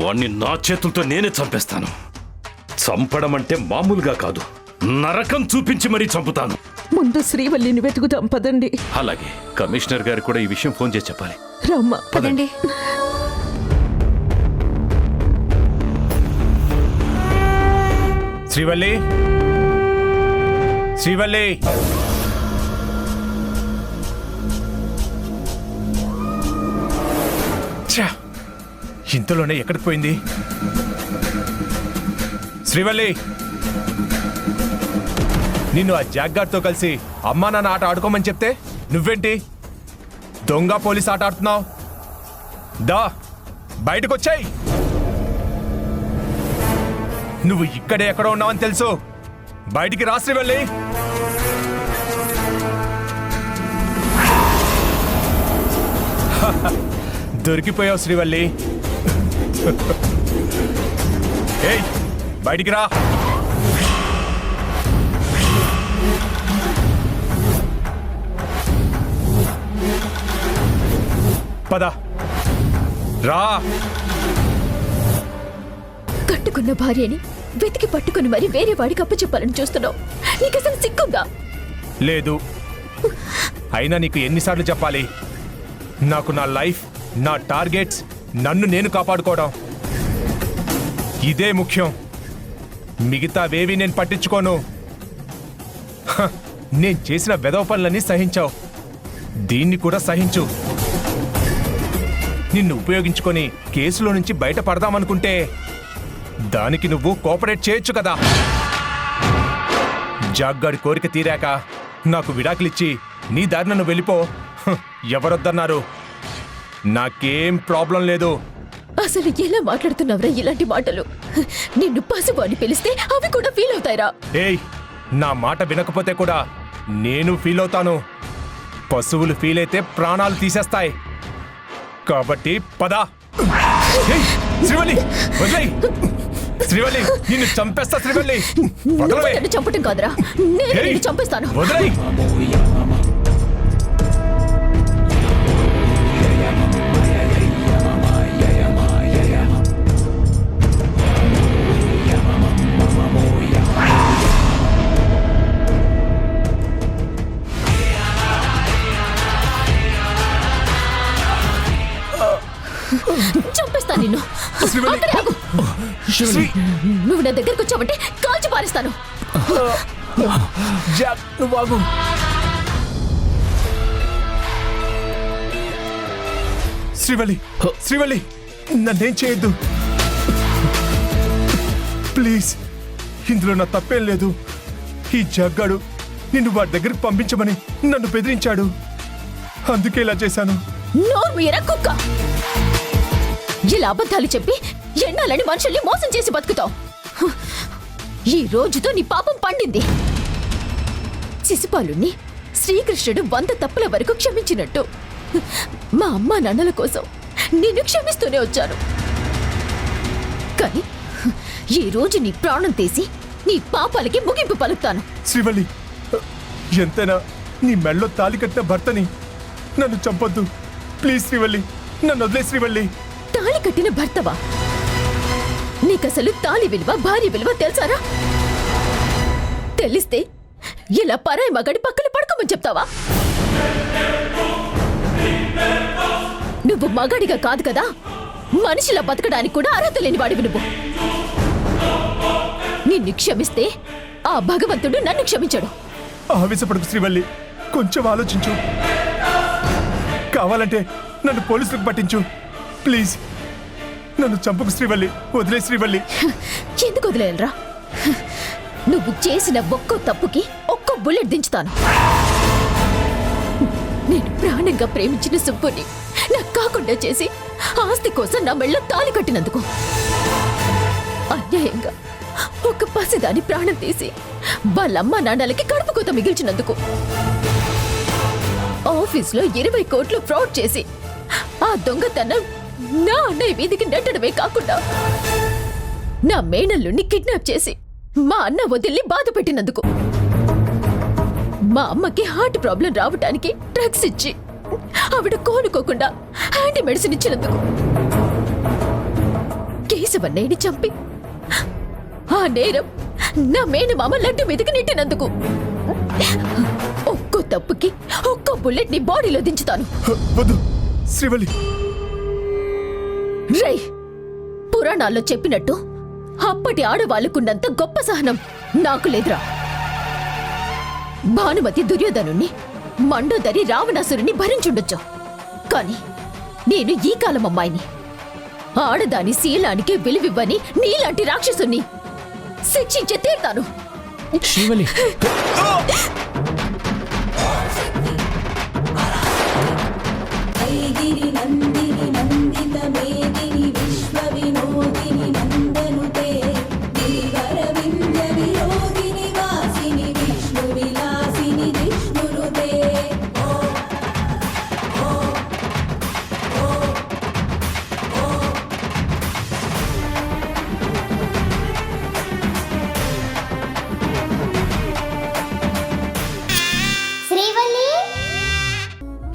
వాణ్ణి నా చేతులతో నేనే చంపేస్తాను. చంపడం అంటే మామూలుగా కాదు, నరకం చూపించి మరీ చంపుతాను. ముందు శ్రీవల్లిని వెతుకుదాం పదండి. అలాగే కమిషనర్ గారు కూడా ఈ విషయం ఫోన్ చేసి చెప్పాలి. రమ్మా. పదండి. శ్రీవల్లి, శ్రీవల్లి, ఛా, ఇంతలోనే ఎక్కడికి పోయింది? శ్రీవల్లి, నిన్ను ఆ జాగ్గార్తో కలిసి అమ్మా నాన్న ఆట ఆడుకోమని చెప్తే నువ్వేంటి దొంగ పోలీస్ ఆట ఆడుతున్నావు? దా బయటకు వచ్చాయి. నువ్వు ఇక్కడే ఎక్కడో ఉన్నావని తెలుసు. బయటికి రా శ్రీవల్లి. దొరికిపోయావు శ్రీవల్లి. ఏయ్ బయటికి రా. పద రా. కట్టుకున్న భార్యని వెతికి పట్టుకుని మరి వేరే వాడికి అప్పచెప్పాలని చూస్తున్నావు. నీకు అసలు సిగ్గుందా? లేదు. అయినా నీకు ఎన్నిసార్లు చెప్పాలి? నాకు నా లైఫ్, నా టార్గెట్స్, నన్ను నేను కాపాడుకోవడం ఇదే ముఖ్యం. మిగతావేవి నేను పట్టించుకోను. నేను చేసిన వెధవ పనులన్నీ సహించావు, దీన్ని కూడా సహించు. నిన్ను ఉపయోగించుకొని కేసులో నుంచి బయటపడదామనుకుంటే దానికి నువ్వు కోఆపరేట్ చేయొచ్చు కదా. జాగ్గాడి కోరిక తీరాక నాకు విడాకులిచ్చి నీ దారి నన్ను వెళ్ళిపో. ఎవరొద్దన్నారు? నాకేం ప్రాబ్లం లేదు. అసలు ఎలా మాట్లాడుతున్నావురా ఇలాంటి మాటలు? నిన్ను పసుపు అని పిలిస్తే అవి కూడా ఫీల్ అవుతాయిరా. ఏయ్ నా మాట వినకపోతే కూడా నేను ఫీల్ అవుతాను. పశువులు ఫీల్ అయితే ప్రాణాలు తీసేస్తాయి. కాబట్టి పదా. శ్రీవల్లి వదిలేయ్. శ్రీవల్లి నిన్ను చంపేస్తా. శ్రీవల్లి వదలవే. నన్ను చంపటం కాదురా, నేను నిన్ను చంపేస్తాను. వదిలేయ్. చంపేస్తా నిన్ను. శ్రీవల్లి. అక్కడే ఆగు. నువ్వు నా దగ్గరకు వచ్చావంటే కాల్చి పారేస్తాను. శ్రీవల్లి శ్రీవల్లి నన్నేం చేయొద్దు ప్లీజ్. ఇందులో నా తప్పేం లేదు. ఈ జగ్గాడు నిన్ను వాడి దగ్గరికి పంపించమని నన్ను బెదిరించాడు, అందుకే ఇలా చేశాను. నోరు మీరా కుక్క. ఇలా అబద్ధాలు చెప్పి ఎన్నాలని మనుషుల్ని మోసం చేసి బతుకుతావు. ఈ రోజుతో నీ పాపం పండింది. శిశుపాలుణ్ణి శ్రీకృష్ణుడు 100 తప్పుల వరకు క్షమించినట్టు మా అమ్మా నాన్నల కోసం నిన్ను క్షమిస్తూనే వచ్చాను. కానీ ఈ రోజు నీ ప్రాణం తీసి నీ పాపాలకి ముగింపు పలుకుతాను. శ్రీవల్లి ఎంతైనా నీ మెళ్ళో తాలి కట్టిన భర్తని నన్ను చంపొద్దు ప్లీజ్. శ్రీవల్లి నన్ను వదిలే. శ్రీవల్లి తాళి కట్టిన భర్తవా? నీకసలు తాళి విలువ, భార్య విలువ తెలుసారా? తెలిస్తే ఇలా పరాయి మగాడి పక్కన పడుకోమని చెప్తావా? నువ్వు మగాడిగా కాదు కదా, మనిషిలా బతకడానికి కూడా అర్హత లేని వాడివి నువ్వు. నిన్ను క్షమిస్తే ఆ భగవంతుడు నన్ను క్షమించాడు. ఆవేశపడకు శ్రీవల్లి, కొంచెం ఆలోచించు. కావాలంటే నన్ను పోలీసులకు పట్టించు ప్లీజ్. నన్ను చంపకు శ్రీవల్లి, వదిలే శ్రీవల్లి. ఎందుకు వదిలేయలరా? నువ్వు చేసిన ఒక్కో తప్పుకి ఒక్కో బుల్లెట్ దించుతాను. నేను ప్రాణంగా ప్రేమించిన సుబ్బుని నాకు కాకుండా చేసి ఆస్తి కోసం నా మెళ్ళ తాళి కట్టినందుకు, అన్యాయంగా ఒక పసిదాని ప్రాణం తీసి వాళ్ళమ్మ నాన్నలకి కడుపు కోత మిగిల్చినందుకు, ఆఫీస్లో 20 కోట్లు ఫ్రాడ్ చేసి ఆ దొంగతనం నా అన్నయ్య వీధికి నెట్టడమే కాకుండా నా మేనల్లుని కిడ్నాప్ చేసి మా అన్న వదిలి బాధ పెట్టినందుకు, మా అమ్మకి హార్ట్ ప్రాబ్లం రావటానికి డ్రగ్స్ ఇచ్చి ఆవిడ కోలుకోకుండా యాంటీ మెడిసిన్ ఇచ్చినందుకు, కేశవన్నయ్యని చంపి ఆ నేరం నా మేనమామ లడ్డు మీదకి నెట్టినందుకు, ఒక్కో తప్పుకి ఒక్కో బుల్లెట్ ని బాడీలో దించుతాను. వద్దు శ్రీవల్లి. రై, పురాణాల్లో చెప్పినట్టు అప్పటి ఆడవాళ్ళకున్నంత గొప్ప సహనం నాకు లేదురా. భానుమతి దుర్యోధనుణ్ణి, మండోదరి రావణాసురుణ్ణి భరించుండొచ్చు, కానీ నేను ఈ కాలం అమ్మాయిని. ఆడదాని శీలానికి విలువివ్వని నీలాంటి రాక్షసుని శిక్షించే తీరుతాను. శ్రీవల్లి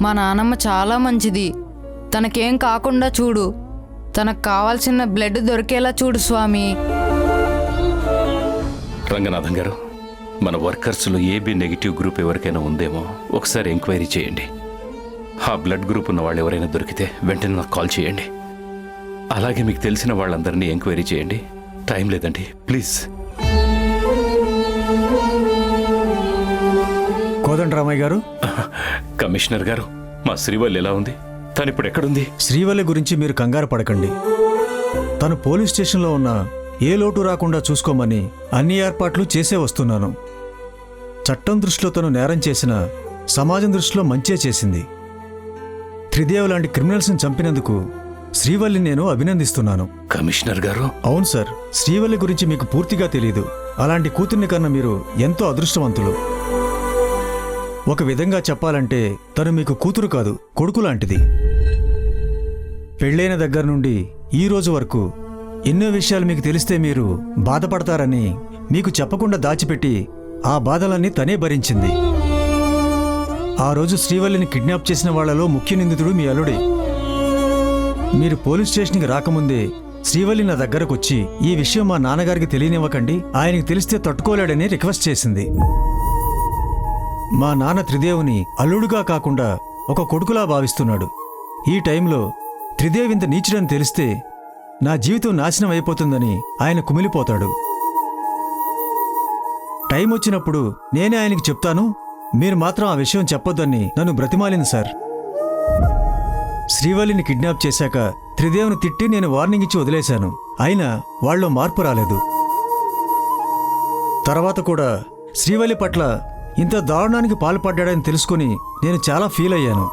మా నానమ్మ చాలా మంచిది. తనకేం కాకుండా చూడు. తనకు కావాల్సిన బ్లడ్ దొరికేలా చూడు స్వామి. రంగనాథం గారు, మన వర్కర్స్లో ఏబీ నెగిటివ్ గ్రూప్ ఎవరికైనా ఉందేమో ఒకసారి ఎంక్వైరీ చేయండి. ఆ బ్లడ్ గ్రూప్ ఉన్న వాళ్ళు ఎవరైనా దొరికితే వెంటనే నాకు కాల్ చేయండి. అలాగే మీకు తెలిసిన వాళ్ళందరినీ ఎంక్వైరీ చేయండి. టైం లేదండి, ప్లీజ్. కోదండరామయ్య గారు, కమిషనర్ గారు, మా శ్రీవల్లి ఎలా ఉంది? తను ఇప్పుడు ఎక్కడుంది? శ్రీవల్లి గురించి మీరు కంగారు పడకండి. తను పోలీస్ స్టేషన్లో ఉన్న ఏ లోటు రాకుండా చూసుకోమని అన్ని ఏర్పాట్లు చేసే వస్తున్నాను. చట్టం దృష్టిలో తను నేరం చేసిన సమాజం దృష్టిలో మంచే చేసింది. త్రిదేవ్ లాంటి క్రిమినల్స్ని చంపినందుకు శ్రీవల్లి నేను అభినందిస్తున్నాను. కమిషనర్ గారు, అవును సార్, శ్రీవల్లి గురించి మీకు పూర్తిగా తెలీదు. అలాంటి కూతుర్ని కన్నా మీరు ఎంతో అదృష్టవంతులు. ఒక విధంగా చెప్పాలంటే తను మీకు కూతురు కాదు, కొడుకు లాంటిది. పెళ్ళైన దగ్గర నుండి ఈ రోజు వరకు ఎన్నో విషయాలు మీకు తెలిస్తే మీరు బాధపడతారని మీకు చెప్పకుండా దాచిపెట్టి ఆ బాధలన్నీ తనే భరించింది. ఆ రోజు శ్రీవల్లిని కిడ్నాప్ చేసిన వాళ్లలో ముఖ్య నిందితుడు మీ అల్లుడే. మీరు పోలీస్ స్టేషన్కి రాకముందే శ్రీవల్లి నా దగ్గరకొచ్చి ఈ విషయం మా నాన్నగారికి తెలియనివ్వకండి, ఆయనకి తెలిస్తే తట్టుకోలేడని రిక్వెస్ట్ చేసింది. మా నాన్న త్రిదేవుని అల్లుడుగా కాకుండా ఒక కొడుకులా భావిస్తున్నాడు. ఈ టైంలో త్రిదేవ్ ఇంత నీచుడని తెలిస్తే నా జీవితం నాశనం అయిపోతుందని ఆయన కుమిలిపోతాడు. టైం వచ్చినప్పుడు నేనే ఆయనకి చెప్తాను, మీరు మాత్రం ఆ విషయం చెప్పొద్దని నన్ను బ్రతిమాలింది సార్. శ్రీవల్లిని కిడ్నాప్ చేశాక త్రిదేవుని తిట్టి నేను వార్నింగ్ ఇచ్చి వదిలేశాను. అయినా వాళ్ళలో మార్పు రాలేదు. తర్వాత కూడా శ్రీవల్లి పట్ల ఇంత దారుణానికి పాల్పడ్డాడని తెలుసుకుని నేను చాలా ఫీల్ అయ్యాను.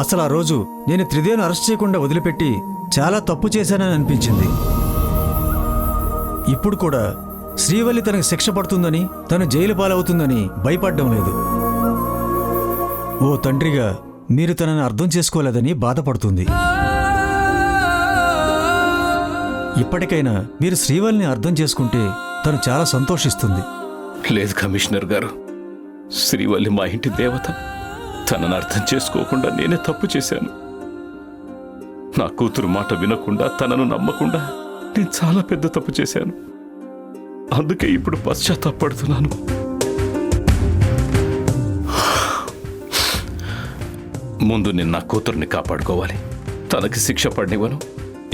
అసలు ఆ రోజు నేను త్రిదేవుని అరెస్ట్ చేయకుండా వదిలిపెట్టి చాలా తప్పు చేశానని అనిపించింది. ఇప్పుడు కూడా శ్రీవల్లి తనకు శిక్ష పడుతుందని, తను జైలు పాలవుతుందని భయపడ్డం లేదు. ఓ తండ్రిగా మీరు తనని అర్థం చేసుకోలేదని బాధపడుతుంది. ఇప్పటికైనా మీరు శ్రీవల్లిని అర్థం చేసుకుంటే తను చాలా సంతోషిస్తుంది. లేదు కమిషనర్ గారు, శ్రీవల్లి మా ఇంటి దేవత. తనను అర్థం చేసుకోకుండా నేనే తప్పు చేశాను. నా కూతురు మాట వినకుండా, తనను నమ్మకుండా నేను చాలా పెద్ద తప్పు చేశాను. అందుకే ఇప్పుడు పశ్చాత్తాపడుతున్నాను. ముందు నేను నా కూతుర్ని కాపాడుకోవాలి. తనకి శిక్ష పడినివ్వను,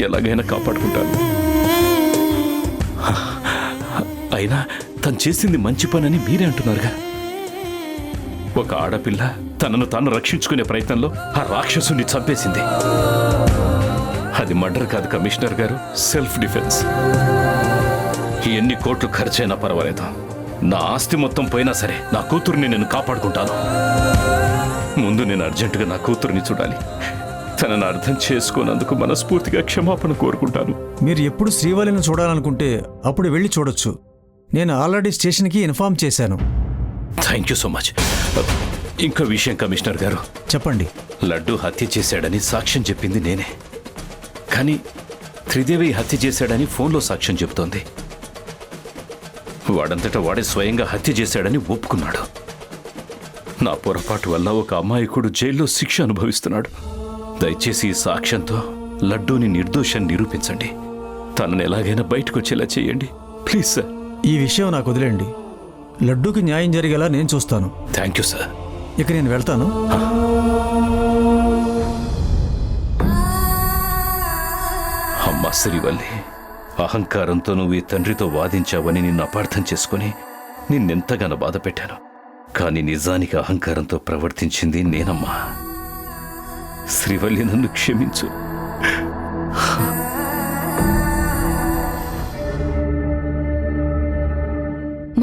ఎలాగైనా కాపాడుకుంటాను. అయినా తను చేసింది మంచి పనని మీరే అంటున్నారుగా. ఒక ఆడపిల్ల తనను తాను రక్షించుకునే ప్రయత్నంలో ఆ రాక్షసుని చంపేసింది. అది మర్డర్ కాదు కమిషనర్ గారు, సెల్ఫ్ డిఫెన్స్. ఎన్ని కోట్లు ఖర్చైనా పర్వాలేదు, నా ఆస్తి మొత్తం పోయినా సరే నా కూతుర్ని నేను కాపాడుకుంటాను. ముందు నేను అర్జెంటుగా నా కూతుర్ని చూడాలి. తనను అర్థం చేసుకోనందుకు మనస్ఫూర్తిగా క్షమాపణ కోరుకుంటాను. మీరు ఎప్పుడు శ్రీవల్లిని చూడాలనుకుంటే అప్పుడు వెళ్ళి చూడొచ్చు. నేను ఆల్రెడీ స్టేషన్కి ఇన్ఫార్మ్ చేశాను. Thank you so much. ఇంకో విషయం కమిషనర్ గారు, చెప్పండి. లడ్డు హత్య చేశాడని సాక్ష్యం చెప్పింది నేనే, కానీ త్రిదేవి హత్య చేశాడని ఫోన్లో సాక్ష్యం చెబుతోంది. వాడంతటా వాడే స్వయంగా హత్య చేశాడని ఒప్పుకున్నాడు. నా పొరపాటు వల్ల ఒక అమాయకుడు జైల్లో శిక్ష అనుభవిస్తున్నాడు. దయచేసి ఈ సాక్ష్యంతో లడ్డూని నిర్దోషాన్ని నిరూపించండి. తనను ఎలాగైనా బయటకు వచ్చేలా చేయండి ప్లీజ్ సార్. ఈ విషయం నాకు వదిలేండి. లడ్డూకి న్యాయం జరిగేలా నేను చూస్తాను. Thank you sir. ఇక నేను వెళ్తాను. అమ్మా శ్రీవల్లి, అహంకారంతో నువ్వు ఈ తండ్రితో వాదించావని నిన్ను అపార్థం చేసుకుని నిన్నెంతగానో బాధ పెట్టాను. కానీ నిజానికి అహంకారంతో ప్రవర్తించింది నేనమ్మా. శ్రీవల్లి, నన్ను క్షమించు.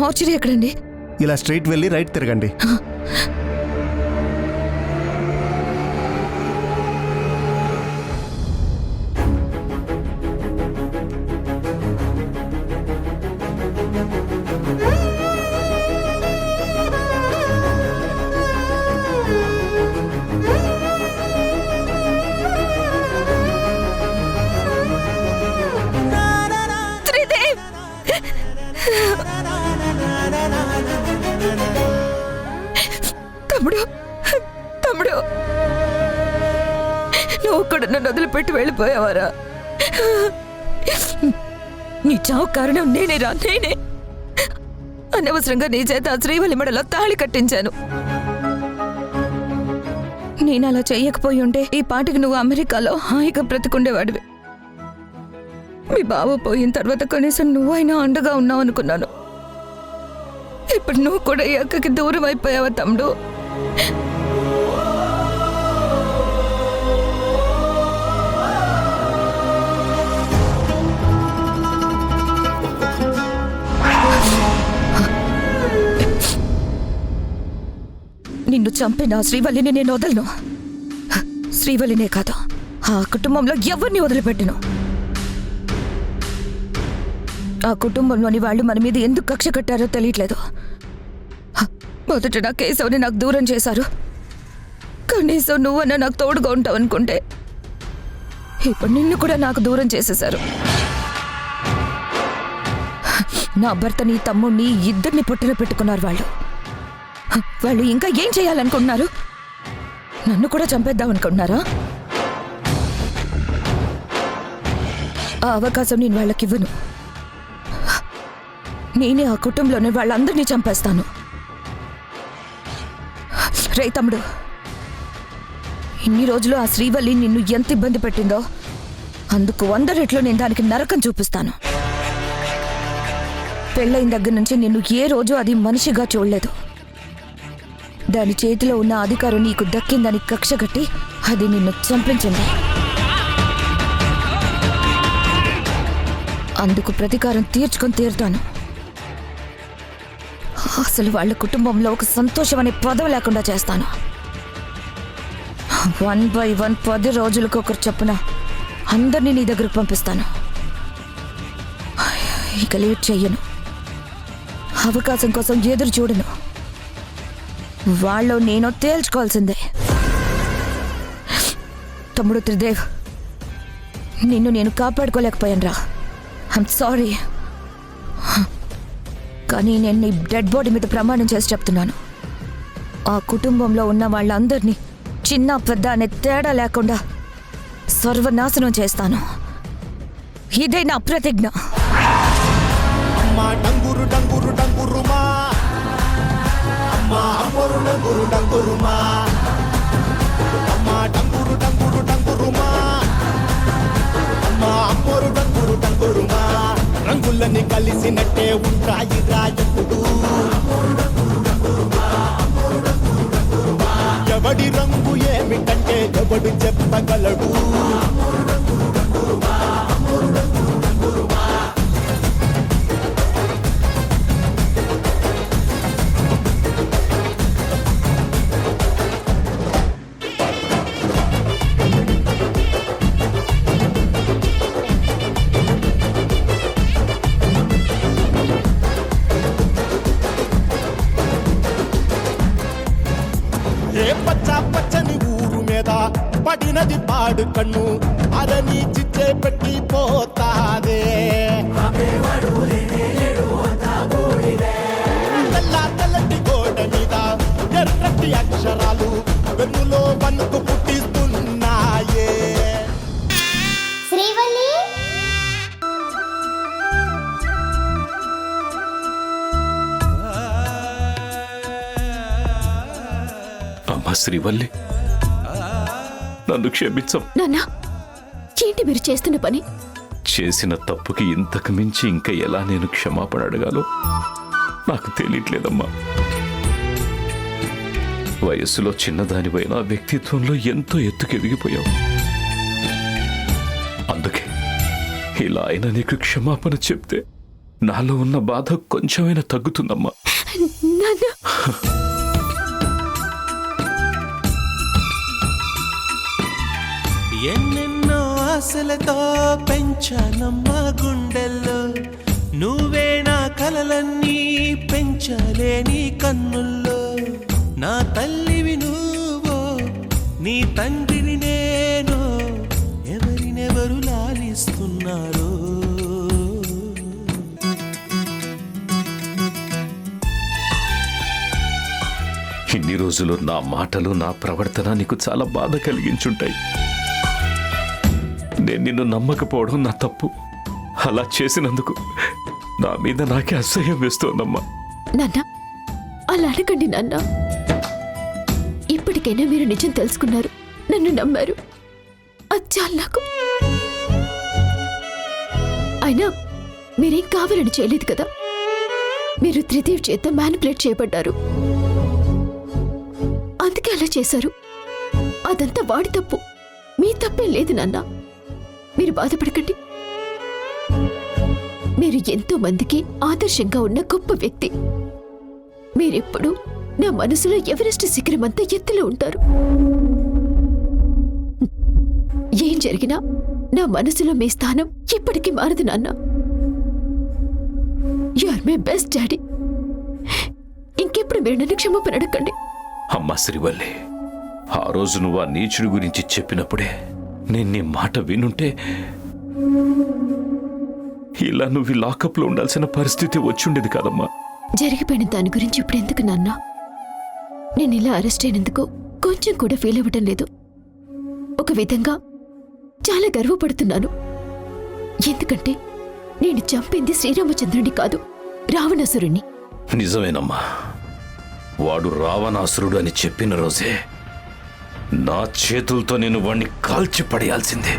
మార్చురీ ఎక్కడండి? ఇలా స్ట్రైట్ వెళ్ళి రైట్ తిరగండి. తమ్ముడు, తమ్ముడు నువ్వు కూడా నన్ను వదిలిపెట్టి వెళ్ళిపోయావారా? నీ చావు కారణం నేనేరా, నేనే. అనవసరంగా నీ చేత ఆ శ్రీవల్లి మెడలో తాళి కట్టించాను. నేను అలా చెయ్యకపోయి ఉంటే ఈ పాటికి నువ్వు అమెరికాలో హాయిగా బ్రతికుండేవాడివి. మీ బావ పోయిన తర్వాత కనీసం నువ్వైనా అండగా ఉన్నావు అనుకున్నాను. ఇప్పుడు నువ్వు కూడా ఈ అక్కకి దూరం అయిపోయావా తమ్ముడు? నిన్ను చంపిన శ్రీవల్లిని నేను వదలను. శ్రీవల్లినే కాదు, ఆ కుటుంబంలో ఎవరిని వదిలిపెట్టను. ఆ కుటుంబంలోని వాళ్ళు మన మీద ఎందుకు కక్ష కట్టారో తెలియట్లేదు. మొదట నా కేశవుని నాకు దూరం చేశారు. కనీసం నువ్వన్నా నాకు తోడుగా ఉంటావు అనుకుంటే ఇప్పుడు నిన్ను కూడా నాకు దూరం చేసేశారు. నా భర్తని తమ్ముడిని ఇద్దరిని పుట్టిన పెట్టుకున్నారు వాళ్ళు. వాళ్ళు ఇంకా ఏం చేయాలనుకుంటున్నారు? నన్ను కూడా చంపేద్దాం అనుకుంటున్నారా? ఆ అవకాశం నేను వాళ్ళకివ్వను. నేనే ఆ కుటుంబంలోనే వాళ్ళందరినీ చంపేస్తాను. రే తమ్ముడు, ఇన్ని రోజులు ఆ శ్రీవల్లి నిన్ను ఎంత ఇబ్బంది పెట్టిందో అందుకు 100 రెట్లు నేను దానికి నరకం చూపిస్తాను. పెళ్ళైన దగ్గర నుంచి నిన్ను ఏ రోజు అది మనిషిగా చూడలేదు. దాని చేతిలో ఉన్న అధికారం నీకు దక్కిందని కక్ష కట్టి అది నిన్ను చంపించింది. అందుకు ప్రతీకారం తీర్చుకొని తీరుతాను. అసలు వాళ్ళ కుటుంబంలో ఒక సంతోషం అనే పదం లేకుండా చేస్తాను. 1 by 1 10 రోజులకు ఒకరు చొప్పున అందరినీ నీ దగ్గరకు పంపిస్తాను. ఇక లేట్ చెయ్యను. అవకాశం కోసం ఎదురు చూడను. వాళ్ళు నేను తేల్చుకోవాల్సిందే. తమ్ముడు త్రిదేవ్, నిన్ను నేను కాపాడుకోలేకపోయాను రా. I'm sorry. కానీ నేను నీ డెడ్ బాడీ మీద ప్రమాణం చేసి చెప్తున్నాను, ఆ కుటుంబంలో ఉన్న వాళ్ళందరినీ చిన్న పెద్ద అనే తేడా లేకుండా సర్వనాశనం చేస్తాను. ఇదే నా ప్రతిజ్ఞ. రంగులని కలిసినట్టే ఉంటాయి రాయకుడు. ఎవడి రంగు ఏమిటంటే ఎవడు చెప్పగలడు. పచ్చని ఊరు మీద పడినది పాడు కన్ను అదని చిచ్చే పెట్టి పోతాదే. తెల్లటి గోడ మీద ఎర్రటి అక్షరాలు వెన్నులో వణుకు పుట్టిస్తున్నాయే. శ్రీవల్లి, అమ్మా శ్రీవల్లి, నన్ను క్షమించం. నాన్నా, ఏంటి మీరు చేస్తున్న పని? చేసిన తప్పుకి ఇంతకు మించి ఇంకా ఎలా నేను క్షమాపణ అడగాలో నాకు తెలియట్లేదమ్మా. వయస్సులో చిన్నదానిపైన వ్యక్తిత్వంలో ఎంతో ఎత్తుకెదిగిపోయావు. అందుకే ఇలా అయినా నీకు క్షమాపణ చెప్తే నాలో ఉన్న బాధ కొంచెమైనా తగ్గుతుందమ్మా. నాన్నా, ఎన్నెన్నో ఆశలతో పెంచానమ్మ గుండెల్లో, నువ్వే నా కలలన్నీ పెంచలేని కన్నుల్లో. నా తల్లివి నువ్వో, నీ తండ్రిని నేను, ఎవరినెవరు లాలిస్తున్నారో. ఇన్ని రోజులు నా మాటలు నా ప్రవర్తన నీకు చాలా బాధ కలిగించుంటాయి. నేను నిన్ను నమ్మకపోవడం నా తప్పు. అలా చేసినందుకు నా మీద నాకే అసహ్యం వేస్తోందమ్మా. నాన్న అలా అనకండి నాన్న. ఇప్పటికైనా మీరు నిజం తెలుసుకున్నారు, నన్ను నమ్మారు, అది చాలు నాకు. అయినా మీరేం కావాలని చేయలేదు కదా. మీరు త్రిదేవ్ చేత మ్యానిపులేట్ చేయబడ్డారు, అందుకే అలా చేశారు. అదంతా వాడి తప్పు, మీ తప్పే లేదు నాన్న. మీరు బాధపడకండి. మీరు ఎంతో మందికి ఆదర్శంగా ఉన్న గొప్ప వ్యక్తి. మీరెప్పుడు నా మనసులో ఎవరెస్ట్ శిఖరమంతా ఎత్తులో ఉంటారు. ఏం జరిగినా నా మనసులో మీ స్థానం ఇప్పటికీ మారదు నాన్న. You are my best daddy. ఇంకెప్పుడు మీరు నన్ను క్షమాపణ అడగండి. అమ్మా శ్రీవల్లి, ఆ రోజు నువ్వు ఆ నీచుడి గురించి చెప్పినప్పుడే నేను నీ మాట వినుంటే ఇలా నువ్వు లాకప్లో ఉండాల్సిన పరిస్థితి వచ్చుండేది కాదమ్మా. జరిగిపోయిన దాని గురించి ఇప్పుడు ఎందుకు నాన్న? నేను ఇలా అరెస్ట్ అయినందుకు కొంచెం కూడా ఫీల్ అవ్వటం లేదు. ఒక విధంగా చాలా గర్వపడుతున్నాను. ఎందుకంటే నేను చంపింది శ్రీరామచంద్రుడిని కాదు, రావణాసురుణ్ణి. నిజమేనమ్మా, వాడు రావణాసురుడు అని చెప్పిన రోజే నా చేతులతో నేను వాణ్ణి కాల్చి పడేయాల్సిందే.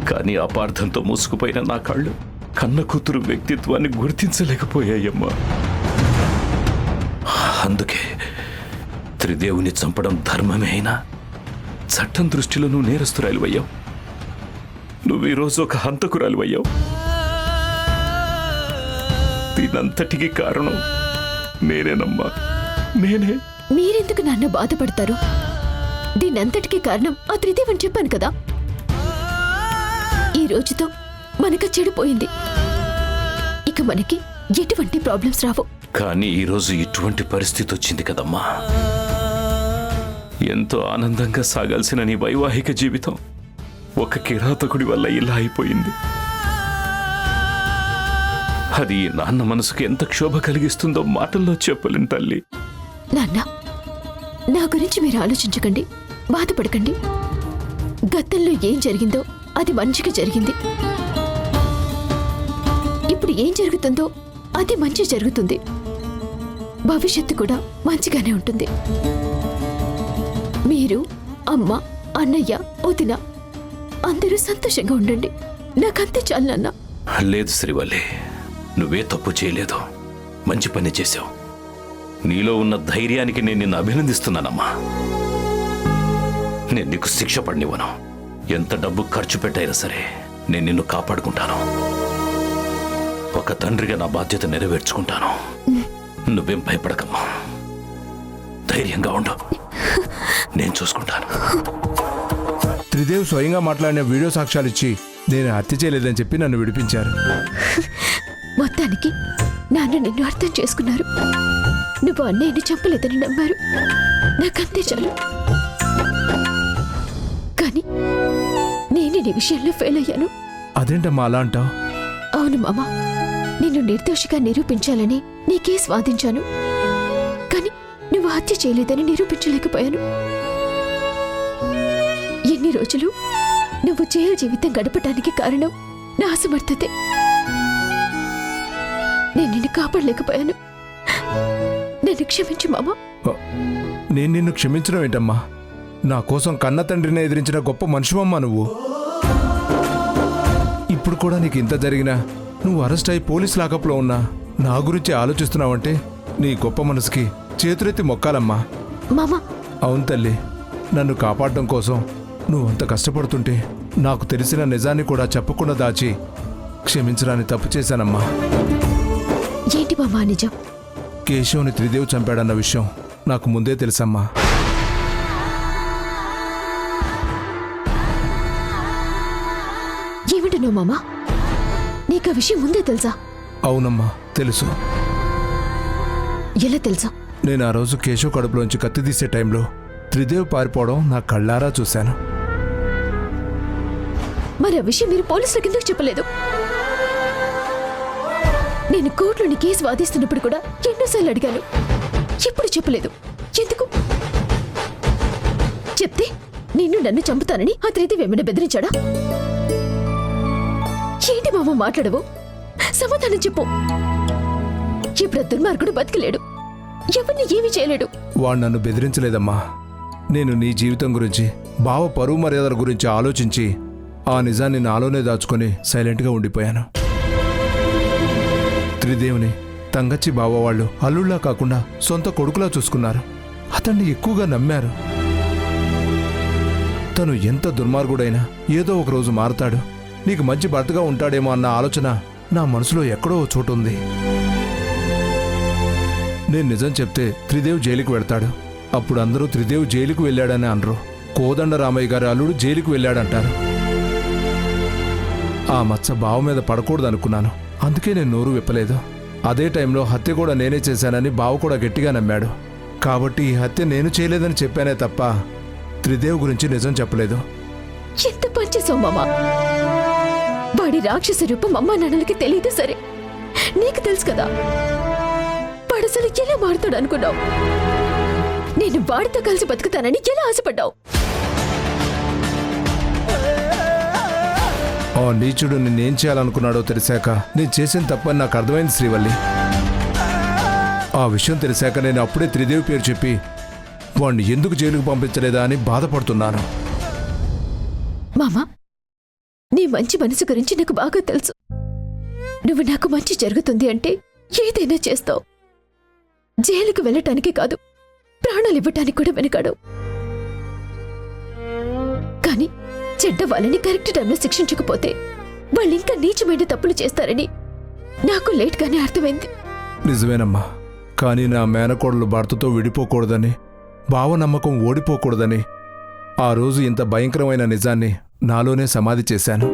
కానీ అపార్థంతో మూసుకుపోయిన నా కళ్ళు కన్న కూతురు వ్యక్తిత్వాన్ని గుర్తించలేకపోయాయమ్మా. అందుకే త్రిదేవుని చంపడం ధర్మమే అయినా చట్టం దృష్టిలో నువ్వు నేరస్తురాలివయ్యావు. నువ్వు ఈరోజు ఒక హంతకురాలివయ్యావు. దీనంతటికీ కారణం నేనేనమ్మా, నేనే. మీరెందుకు నాన్న బాధపడతారు? దీనంతటికీ కారణం ఆ త్రిదేవ్ అని చెప్పాను కదా. ఈ రోజుతో మనకు చెడిపోయింది. ఇక మనకి ఎటువంటి ప్రాబ్లమ్స్ రావు. కానీ ఈరోజు ఇటువంటి పరిస్థితి వచ్చింది కదమ్మా. ఎంతో ఆనందంగా సాగాల్సిన నీ వైవాహిక జీవితం ఒక కిరాతకుడి వల్ల ఇలా అయిపోయింది. అది నాన్న మనసుకు ఎంత క్షోభ కలిగిస్తుందో మాటల్లో చెప్పలేను తల్లి. నాన్న, నా గురించి మీరు ఆలోచించకండి, బాధపడకండి. గతంలో ఏం జరిగిందో అది మంచిగా జరిగింది. ఇప్పుడు ఏం జరుగుతుందో అది మంచి జరుగుతుంది. భవిష్యత్తు కూడా మంచిగానే ఉంటుంది. మీరు, అమ్మ, అన్నయ్య, వదిన అందరూ సంతోషంగా ఉండండి. నాకంతే చాలు నాన్న. లేదు శ్రీవల్లి, నువ్వే తప్పు చేయలేదు, మంచి పని చేశావు. నీలో ఉన్న ధైర్యానికి నేను నిన్ను అభినందిస్తున్నానమ్మా. నేను నీకు శిక్ష పడినివ్వను. ఎంత డబ్బు ఖర్చు పెట్టైనా సరే నేను నిన్ను కాపాడుకుంటాను. ఒక తండ్రిగా నా బాధ్యత నెరవేర్చుకుంటాను. నువ్వేం భయపడకమ్మా, ధైర్యంగా ఉండు, నేను చూసుకుంటాను. త్రిదేవ్ స్వయంగా మాట్లాడిన వీడియో సాక్ష్యాలు ఇచ్చి నేను హత్య చేయలేదని చెప్పి నన్ను విడిపించారు. మొత్తానికి నాన్న నిన్ను అర్థం చేసుకున్నారు. నువ్వు అన్నయ్యని చంపలేదని నమ్మారు. నాకంతే చాలు. కానీ నేనే నీ విషయంలో ఫెయిల్ అయ్యాను. అదేంటమ్మా అలా అంటావు? అవును మామ, నిన్ను నిర్దోషిగా నిరూపించాలని నీ కేసు వాదించాను. కానీ నువ్వు హత్య చేయలేదని నిరూపించలేకపోయాను. ఎన్ని రోజులు నువ్వు జైలు జీవితం గడపటానికి కారణం నా అసమర్థతే. నేను నిన్ను కాపాడలేకపోయాను. నన్ను క్షమించు మామ. నేను నిన్ను క్షమించడం ఏంటమ్మా? నా కోసం కన్న తండ్రిని ఎదిరించిన గొప్ప మనుషువమ్మా నువ్వు. ఇప్పుడు కూడా నీకు ఇంత జరిగినా నువ్వు అరెస్ట్ అయి పోలీస్ లాకప్లో ఉన్నా నా గురించి ఆలోచిస్తున్నావంటే నీ గొప్ప మనసుకి చేతులెత్తి మొక్కాలమ్మా. మామ. అవును తల్లి, నన్ను కాపాడడం కోసం నువ్వు అంత కష్టపడుతుంటే నాకు తెలిసిన నిజాన్ని కూడా చెప్పకుండా దాచి క్షమించడాన్ని తప్పు చేశానమ్మా. ఏంటి మామా నిజం? కేశవ్ని త్రిదేవ్ చంపాడన్న విషయం నాకు ముందే తెలుసమ్మా. ఏమిటన్నావు మామా? నీకు ఆ విషయం ముందే తెలుసా? అవునమ్మా, తెలుసు. ఎలా తెలుసా? నేను ఆ రోజు కేశవ్ కడుపులోంచి కత్తి తీసే టైంలో త్రిదేవ్ పారిపోవడం నా కళ్ళారా చూశాను. మరి ఆ విషయం మీరు పోలీసులకు ఎందుకు చెప్పలేదు? నేను కోర్టులోని కేసు వాదిస్తున్నప్పుడు కూడా ఎన్నోసార్లు అడిగాను, ఎప్పుడు చెప్పలేదు. ఎందుకు చెప్తే నిన్ను నన్ను చంపుతానని ఆ త్రిదేవి ఏమైనా బెదిరించాడా? ఏంటి మామ మాట్లాడవు? సమాధానం చెప్పు. ఇప్పుడు ఆ దుర్మార్గుడు బతికలేడు, ఎవరిని ఏమీ చేయలేడు. వాడు నన్ను బెదిరించలేదమ్మా. నేను నీ జీవితం గురించి, బావ పరువు మర్యాదల గురించి ఆలోచించి ఆ నిజాన్ని నాలోనే దాచుకొని సైలెంట్గా ఉండిపోయాను. త్రిదేవిని తంగచ్చి బావ వాళ్ళు అల్లుళ్ళా కాకుండా సొంత కొడుకులా చూసుకున్నారు. అతన్ని ఎక్కువగా నమ్మారు. తను ఎంత దుర్మార్గుడైనా ఏదో ఒక రోజు మారతాడు, నీకు మంచి భర్తగా ఉంటాడేమో అన్న ఆలోచన నా మనసులో ఎక్కడో ఓ చోటు ఉంది. నేను నిజం చెప్తే త్రిదేవ్ జైలుకు వెళ్తాడు. అప్పుడు అందరూ త్రిదేవ్ జైలుకు వెళ్ళాడని అనరు, కోదండ రామయ్య గారి అల్లుడు జైలుకు వెళ్ళాడంటారు. ఆ మచ్చ బావ మీద పడకూడదనుకున్నాను, అందుకే నేను నోరు విప్పలేదు. అదే టైంలో హత్య కూడా నేనే చేశానని బావ కూడా గట్టిగా నమ్మాడు. కాబట్టి ఈ హత్య నేను చేయలేదని చెప్పానే తప్ప త్రిదేవ్ గురించి నిజం చెప్పలేదు. ఎంత పనిచేసావు మామ. వాడి రాక్షస రూపం అమ్మా నాన్నలకి తెలియదు సరే, నీకు తెలుసు కదా. వాడసలు ఎలా మారుతాడు అనుకున్నావు? నేను వాడితో కలిసి బతుకుతానని ఎలా ఆశపడ్డావు? ఆ నీచుడు నేనేం చేయాలనుకున్నాడో తెలిసాక నేను చేసిన తప్పని నాకు అర్థమైంది శ్రీవల్లి. ఆ విషయం తెలిసాక నేను అప్పుడే త్రిదేవి పేరు చెప్పి వాణ్ణి ఎందుకు జైలుకు పంపించలేదా అని బాధపడుతున్నాను. మామా, నీ మంచి మనసు గురించి నాకు బాగా తెలుసు. నువ్వు నాకు మంచి జరుగుతుంది అంటే ఏదైనా చేస్తావు. జైలుకు వెళ్ళటానికి కాదు, ప్రాణాలు ఇవ్వటానికి కూడా వెనకాడు. కానీ చెడ్డ వాళ్ళని కరెక్ట్ టైంలో శిక్షించకపోతే వాళ్ళు ఇంకా నీచమైన తప్పులు చేస్తారని నాకు లేట్గానే అర్థమైంది. నిజమేనమ్మా, కానీ నా మేనకోడలు భర్తతో విడిపోకూడదని, బావ నమ్మకం ఓడిపోకూడదని ఆ రోజు ఇంత భయంకరమైన నిజాన్ని నాలోనే సమాధి చేశాను.